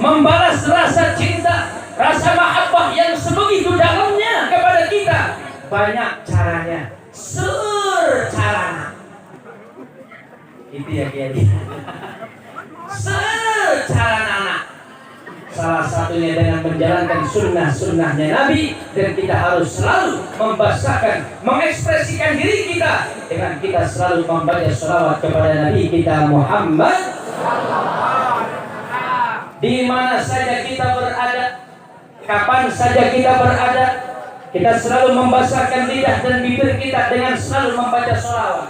membalas rasa cinta, rasa mahabbah yang sebegitu dalamnya kepada kita? Banyak caranya. Carana itu ya Kiai. Carana salah satunya dengan menjalankan sunnah-sunnahnya Nabi, dan kita harus selalu membasahkan, mengekspresikan diri kita dengan kita selalu membaca sholawat kepada Nabi kita Muhammad. Di mana saja kita berada, kapan saja kita berada, kita selalu membasahkan lidah dan bibir kita dengan selalu membaca sholawat.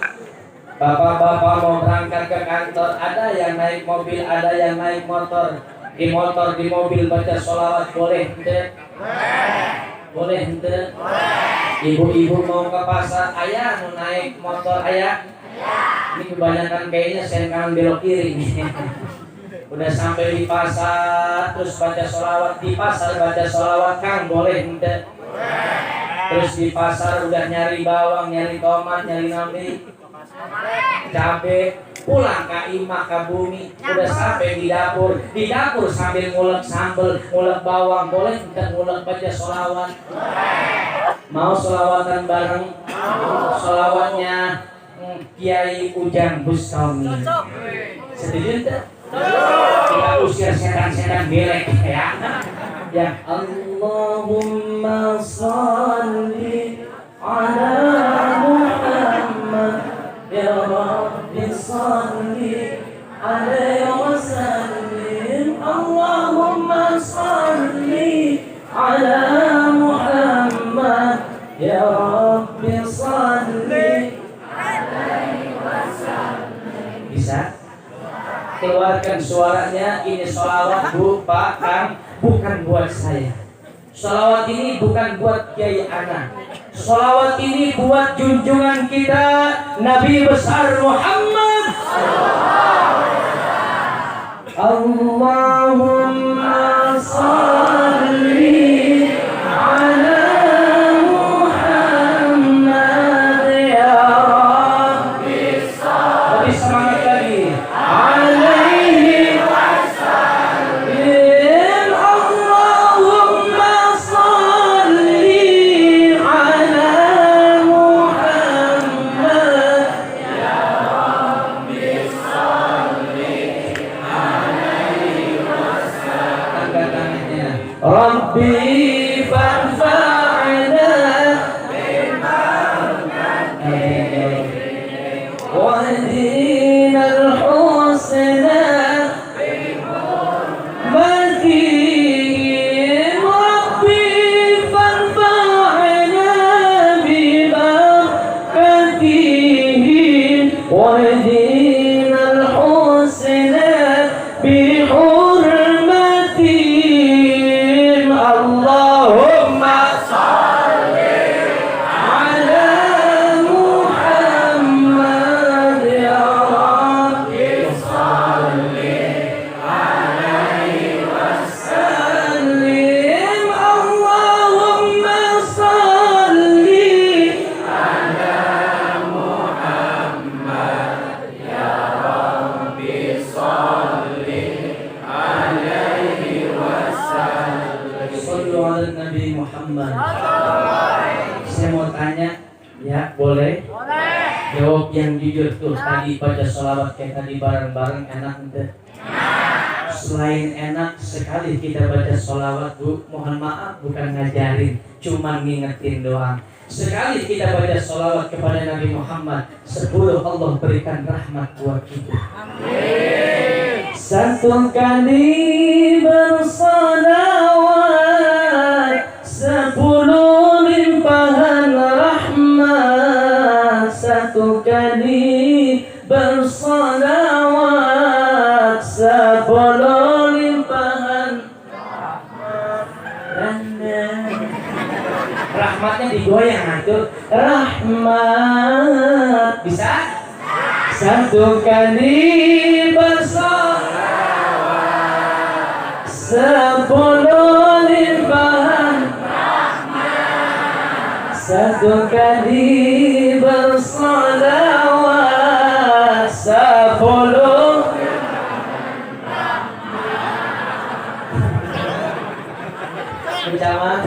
Bapak-bapak mau berangkat ke kantor, ada yang naik mobil, ada yang naik motor. Di motor, di mobil baca sholawat boleh ente? Boleh ente? Ibu-ibu mau ke pasar, ayah mau naik motor ayah? Ini kebanyakan kayaknya sen kanan belok kiri nih. Udah sampai di pasar terus baca sholawat, di pasar baca sholawat, Kang boleh ente? Terus di pasar udah nyari bawang, nyari tomat, nyari nambi, cabe, pulang ke imah ke bumi, udah sampai di dapur sambil ngulek sambel, ngulek bawang, boleh kita ngulek baca sholawat? Mau sholawatan bareng? Sholawatnya Kiai Ujang Bustami. Setuju tidak? Kita usir setan-setan belek ya. Ya Allahumma sholli ala Muhammad ya Rabbi sholli alaihi wasallim. Allahumma sholli ala Muhammad ya Rabbi sholli alaihi wasallim. Bisa? Keluarkan suaranya. Ini sholawat Bu, Pak, Kang, bukan buat saya. Sholawat ini bukan buat Kiai Ana. Sholawat ini buat junjungan kita Nabi besar Muhammad. Allahumma sholli ala Muhammad ya Rabbi sholli. Lebih semangat lagi. Alaihi wasallim. Allahumma ودين الحسنى متين ربي فانفعنا ببركته ودين الحسنى بحرمتهم اللهم صل على محمد يا ربي صل عليه وسلم اللهم صل على محمد يا ربي صل عليه وسلم صلوا على النبي محمد. Saya mau tanya, ya boleh? Jawab yang jujur tuh. Tadi baca sholawat kayak tadi bareng-bareng enak ente? Selain enak, sekali kita baca sholawat bu, mohon maaf bukan ngajarin, cuma ngingetin doang. Sekali kita baca sholawat kepada Nabi Muhammad, 10 Allah berikan rahmat buat kita. Satu kali bersalawat, 10 limpahan rahmat. Satu kali bersalawat, 10 limpahan rahmat. Rahmatnya digoyang atur. Rahmat bisa? Satu kali bersalawat, 10 limpahan rahmat. Satu kali bersalawat, 10 Pencamat,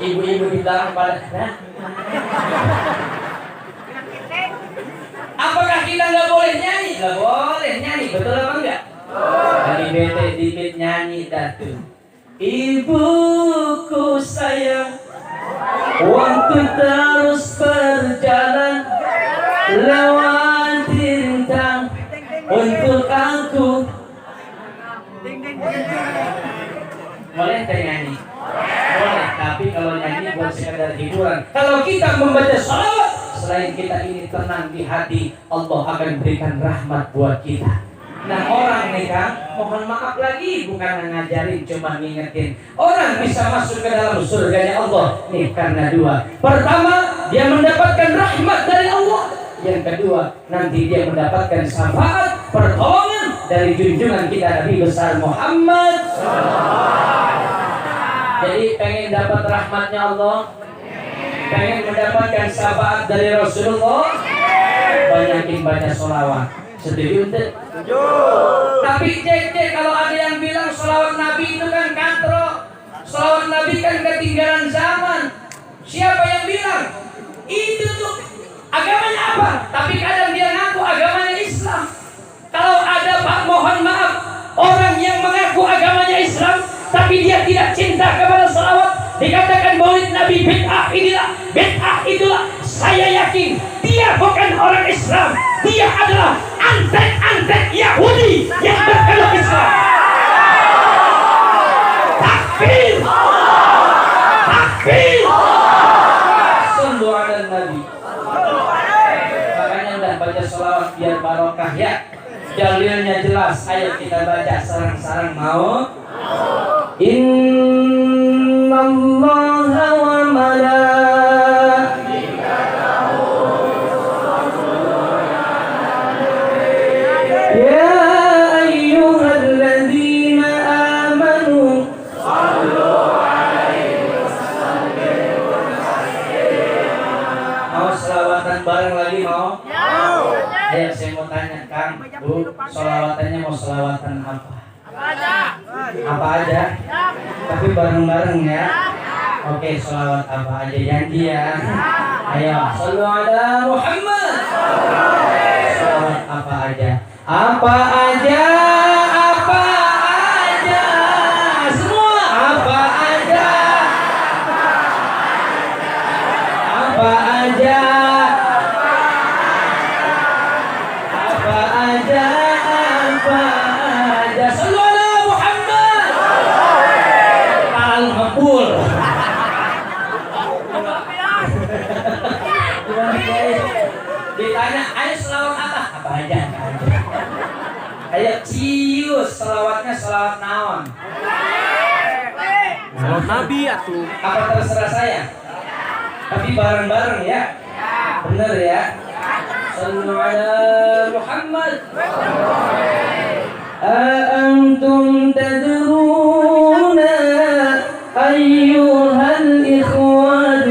ibu-ibu di belakang pada nah. Apakah kita nggak boleh nyanyi? Nggak boleh nyanyi, betul apa enggak? Lagi bete dikit nyanyi datu. Ibuku sayang, waktu terus berjalan lewat bintang untuk aku. Boleh nggak nyanyi? Boleh, tapi kalau nyanyi buat sekadar hiburan. Kalau kita membaca sholawat, selain kita ini tenang di hati, Allah akan berikan rahmat buat kita. Nah orang nih Kang, mohon maaf lagi, bukan ngajarin, cuma ngingetin. Orang bisa masuk ke dalam surganya Allah nih karena dua. Pertama, dia mendapatkan rahmat dari Allah. Yang kedua, nanti dia mendapatkan syafaat, pertolongan dari junjungan kita Nabi besar Muhammad. Jadi pengen dapat rahmatnya Allah, pengen mendapatkan syafaat dari Rasulullah, banyakin baca sholawat. Setuju ente? Setuju. Tapi cek kalau ada yang bilang sholawat Nabi itu kan katro, sholawat Nabi kan ketinggalan zaman. Siapa yang bilang? Itu tuh agamanya apa? Tapi kadang dia ngaku agamanya Islam. Kalau ada Pak, mohon maaf, orang yang mengaku agamanya Islam tapi dia tidak cinta kepada sholawat, dikatakan maulid Nabi bid'ah inilah, bid'ah itulah. Saya yakin dia bukan orang Islam, dia adalah antek-antek Yahudi yang berkelok Islam. Takbir, takbir. Sallu ala Nabi. Makanya udah baca sholawat biar barokah ya. Dalilnya jelas, ayo kita baca sarang-sarang mau. Innallaha wa malaikatahu yusholluna 'alan nabi ya ayyuhalladzina amanu shallu 'alaihi wa sallimu taslima. Mau selawatan bareng lagi mau? Ayo saya mau tanya Kang, Bu, selawatannya mau selawatan apa? Apa aja? Tapi bareng-bareng ya. Oke, sholawat apa aja, janji ya. Ayo, shollu ala Muhammad. Sholawat apa aja? Apa aja? Apa aja? Semua apa aja? Apa aja? Ditanya, ayo selawat apa? Apa aja? Ayo cius, selawatnya selawat naon? Salawat Nabi atuh. Apa terserah saya? Tapi bareng-bareng ya. Bener ya. Sallu ala Muhammad. Antum tadruna ayyuhal ikhwan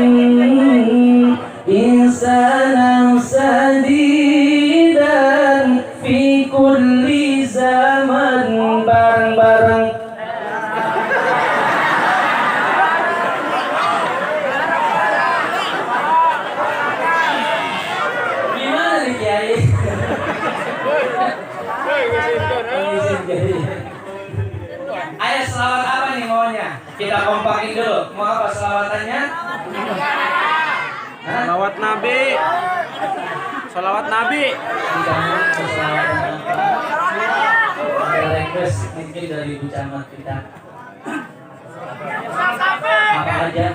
insanan sadidan fi kulli zaman. Bareng-bareng. Gimana nih Kiai? Ayo selawat apa nih maunya? Kita kompakin dulu. Mau apa selawatannya? Hah? Salawat Nabi. Salawat Nabi. Jangan selawatan apa? Ada request mungkin dari Ibu Camat kita. Apa aja?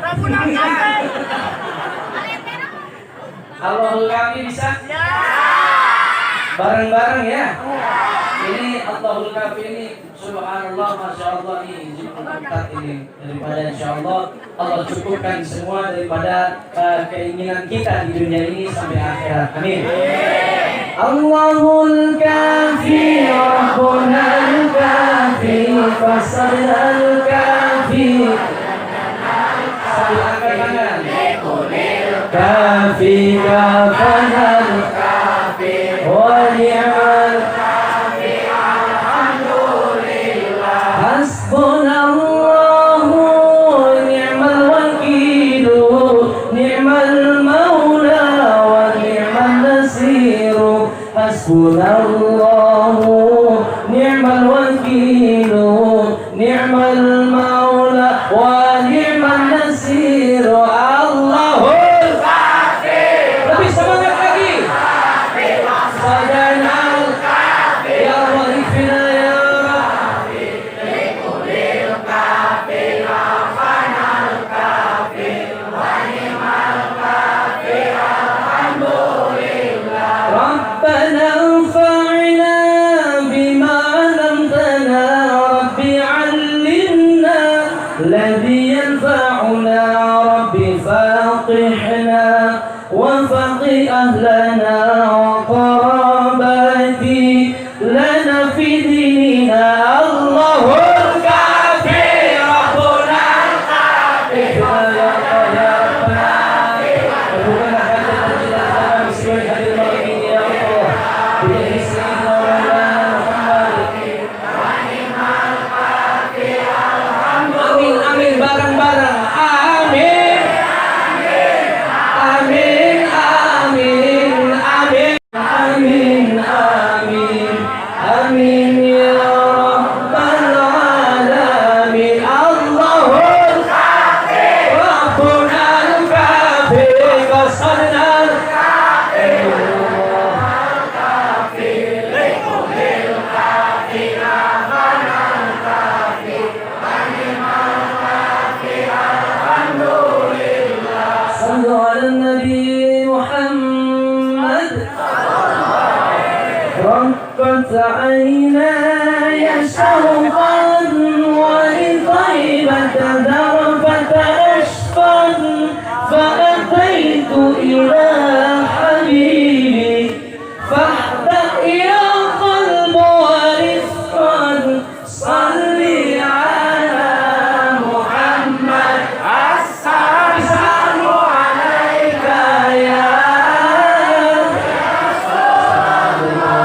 Allahul Kafi bisa? Bareng-bareng ya. Ini Allahul Kafi ini subhanallah, masya Allah ini berkat ini daripada insya Allah Allah cukupkan semua daripada keinginan kita di dunia ini sampai akhirat. Amin. Allahul Kafi, Rabbunal Kafi, Fasalal Kafi. Sambil angkat tangan. Kafi kafanal kafi wa ni'mal kafi alhamdulillah hasbunallahu ni'mal wakil ni'mal maula wa ni'mal nasir hasbunallahu ni'mal wakil ni'mal maula wa ni'mal nasir. Allahul Kafi. Lebih semangat lagi. Sadanal Kafi. Ya Allah ifina ya Rabbi. Likulil Kafi. Rafanal Kafi. Wa ni'mal Kafi. Alhamdulillah. Rabbana anfa'na bima 'allamtana. Rabbi 'allimna الذي ينفعنا. ربي فاقحنا وفقه أهلنا وقراباتي لنا في ديننا. الله الكافي ربنا الكافي يا الله يا ربنا وبنا حاجة الجلال بسم هذه المرمين يا الله بجاه سيدنا مولانا محمد. Amin amin bareng-bareng. Amin. Amin amin amin amin amin amin ya rabbal alamin. Allahul Kafi Rabbunal Kafi Qasadnal Kafi Allahul Kafi Likulil Kafi Rafanal Kafi wa ni'mal Kafi alhamdulillah. Sallu ala Nabi Muhammad. رقت عيناي شوقا ولطيبة ذرفة أشقا فأتيت إلى حبيبي فاهدأ يا قلب ورفقا صل على محمد. السلام عليك يا رسول الله.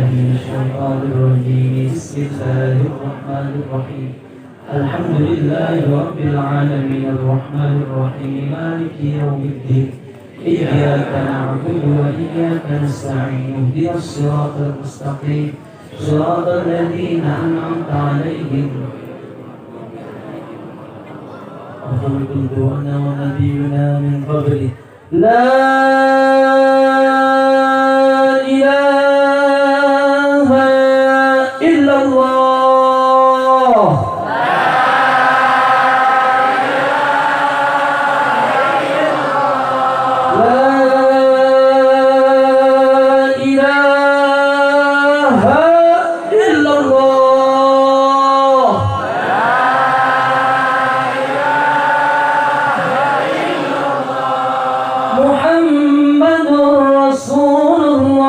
بالله من الشيطان الرجيم بسم الله الرحمن الرحيم الحمد لله رب العالمين الرحمن الرحيم مالك يوم الدين إياك نعبد وإياك نستعين اهدنا الصراط المستقيم صراط الذين أنعمت عليهم كنت أنا ونبينا من قبله لا إله إلا الله لا إله إلا الله محمد رسول الله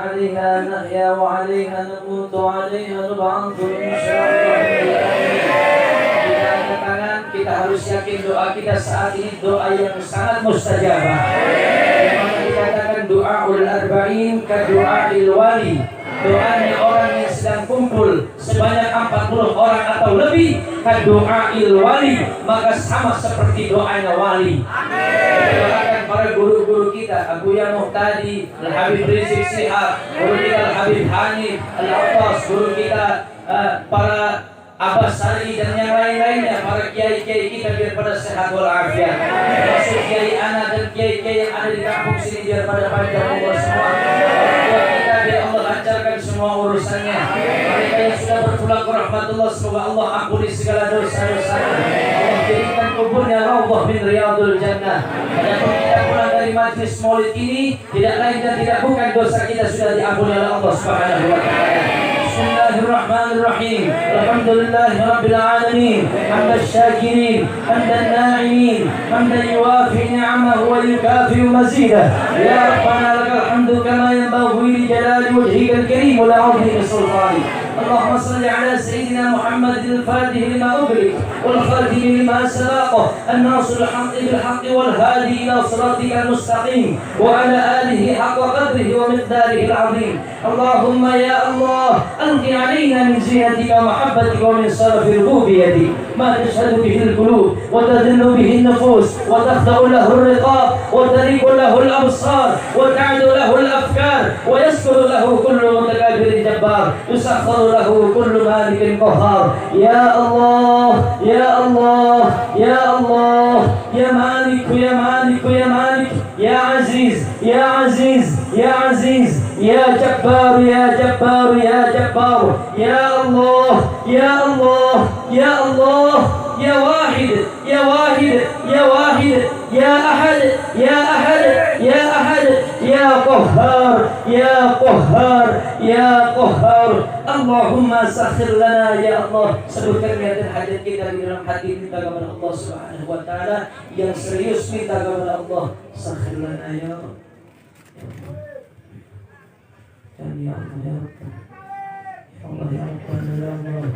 عليها نحيا وعليها نموت وعليها نبعث إن شاء الله. Kita angkat tangan, kita harus yakin doa kita saat ini doa yang sangat mustajabah. Yang mana dikatakan doaul arba'in ka doail wali. Doanya orang yang sedang kumpul sebanyak 40 orang atau lebih ka doail wali, maka sama seperti doanya wali. Doakan para guru-guru kita, Abu Ya Muhtadi, Al-Habib Rizik Sihab, guru kita Al-Habib Hanif, Al-Abbas, guru kita para Abbas Sari dan yang lain-lainnya, para kiai-kiai kita biar pada sehat walafiat. Termasuk kiai Ana dan kiai-kiai yang ada di kampung sini biar pada panjang umur semua. Orang tua kita biar Allah lancarkan semua urusannya. Mereka yang sudah berpulang ke rahmatullah, semoga Allah ampuni segala dosa-dosanya. Allah jadikan kuburnya raudhah min riyadul jannah. Adapun kita pulang dari majlis maulid ini, tidak lain dan tidak bukan dosa kita sudah diampuni oleh Allah Subhanahu wa taala. بسم الله الرحمن الرحيم الحمد لله رب العالمين حمد الشاكرين حمد الناعمين حمدا يوافي نعمه ويكافئ مزيده يا ربنا لك الحمد كما ينبغي لجلال وجهك الكريم ولعظيم سلطانك اللهم صل على سيدنا محمد الفاتح لما أغلق والخاتم لما سبق الناصر الحق بالحق والهادي إلى صراطك المستقيم وعلى آله حق قدره ومقداره العظيم اللهم يا الله ألق علينا من زينتك ومحبتك ومن صرف ربوبيتك ما تشهد به القلوب وتذل به النفوس وتخضع له الرقاب وتريق له الأبصار وتعد له الأفكار ويسكر له كل متكبر جبار يسخر له كل مالك قهار يا الله يا الله يا الله يا مالك يا مالك يا مالك يا عزيز يا عزيز يا عزيز يا جبار يا جبار يا جبار يا الله يا الله يا الله يا واحد يا واحد يا واحد يا أحد يا أحد يا أحد يا قهار يا قهار يا قهار اللهم سخر لنا يا الله. Sebutkan niatan hajat kita di dalam hati, minta kepada Allah Subhanahu wa taala yang serius, minta kepada Allah sakhir lana ya Allah. Ya Allah ya Allah ya Allah ya Allah.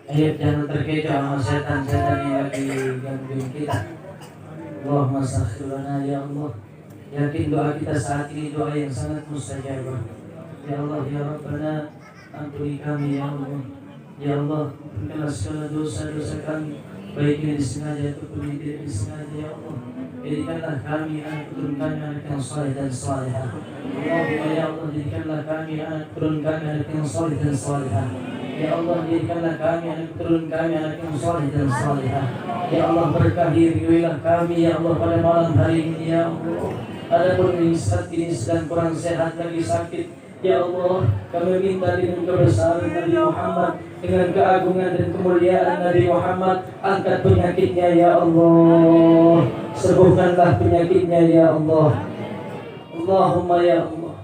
Ayo jangan terkecoh sama setan-setan yang lagi gangguin kita. Allahumma sakhir lana ya Allah. Yakin doa kita saat ini doa yang sangat mustajabah. Ya Allah ya Rabbana, ampuni kami ya Allah. Ya Allah, ampunilah segala dosa-dosa kami, baik yang disengaja ataupun yang tidak disengaja ya Allah. Jadikanlah kami anak turun kami anak yang saleh dan salihah. Allahumma ya Allah, jadikanlah kami anak turun kami anak yang saleh dan salihah. Ya Allah, jadikanlah kami anak turun kami anak yang saleh dan salihah. Ya Allah, berkahi ridhoilah kami ya Allah pada malam hari ini ya Allah. Adapun yang saat ini sedang kurang sehat lagi sakit, ya Allah, kami minta dengan kebesaran Nabi Muhammad, dengan keagungan dan kemuliaan Nabi Muhammad, angkat penyakitnya ya Allah, sembuhkanlah penyakitnya ya Allah. Allahumma ya Allah,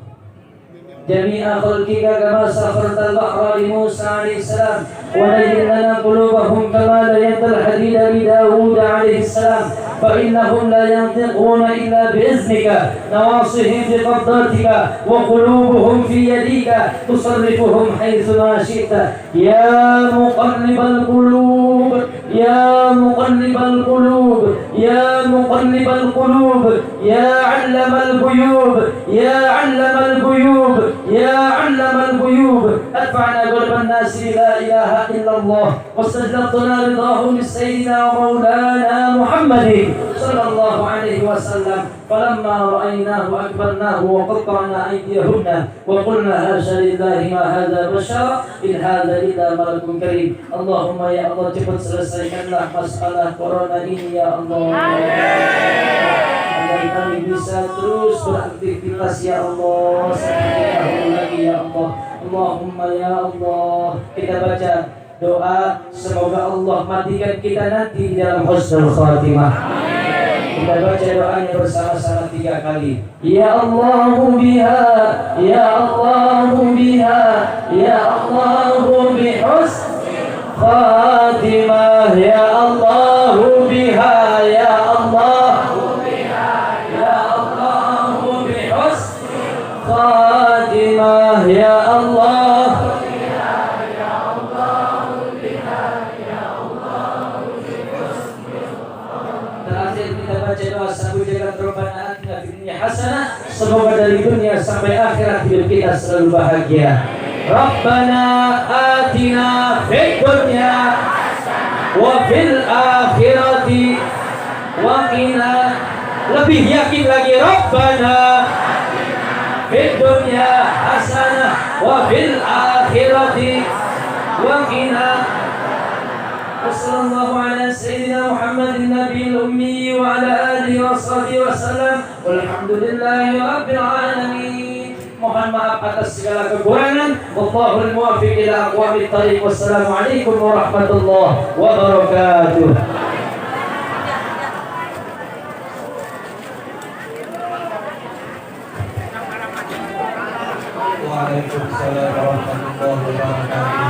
jami'a khalqika kama sakhartal bahra li Musa alaihi salam wa layyinna qulubahum kama layyanal hadida li Dawud alaihi salam فإنهم لا ينطقون إلا بإذنك نواصيهم في قبضتك وقلوبهم في يديك تصرفهم حيث ما شئت يا مقلب القلوب يا مقلب القلوب يا مقلب القلوب يا علم الغيوب يا علم الغيوب يا علم الغيوب ادفعنا قلب الناس لا إله إلا الله واستجلبتنا رضاه من سيدنا ومولانا محمد صلى الله عليه وسلم فلما رأيناه أكبرناه وقطعنا أيديهن وقلنا هاشا لله ما هذا بشر إن هذا إلا ملك كريم اللهم يا الله cepat selesaikanlah masalah corona ini ya Allah agar kami bisa terus beraktivitas ya Allah seperti dahulu lagi ya Allah Allahumma ya Allah kita baca doa semoga Allah matikan kita nanti di dalam husnul khatimah. Kita baca doanya bersama-sama 3 kali. Ya Allahu biha, ya Allahu biha, ya Allahu bihus khatimah, ya Allahu biha, ya Allahu biha, ya Allahu bihus khatimah, ya Allah. Semoga dari dunia sampai akhirat hidup kita selalu bahagia. Rabbana atina fid dunya wa fil akhirati wa qina. Lebih yakin lagi Rabbana fid dunya hasanah wa fil akhirati wa qina. Wassallallahu ala sayyidina Muhammadin nabiyil ummi wa ala alihi wa sahbihi wasallam walhamdulillahi rabbil alamin. Mohon maaf atas segala kekurangan. Wallahul muwaffiq ila aqwamit thariq. Wassalamu alaikum warahmatullahi wabarakatuh. Waalaikumsalam warahmatullahi wabarakatuh.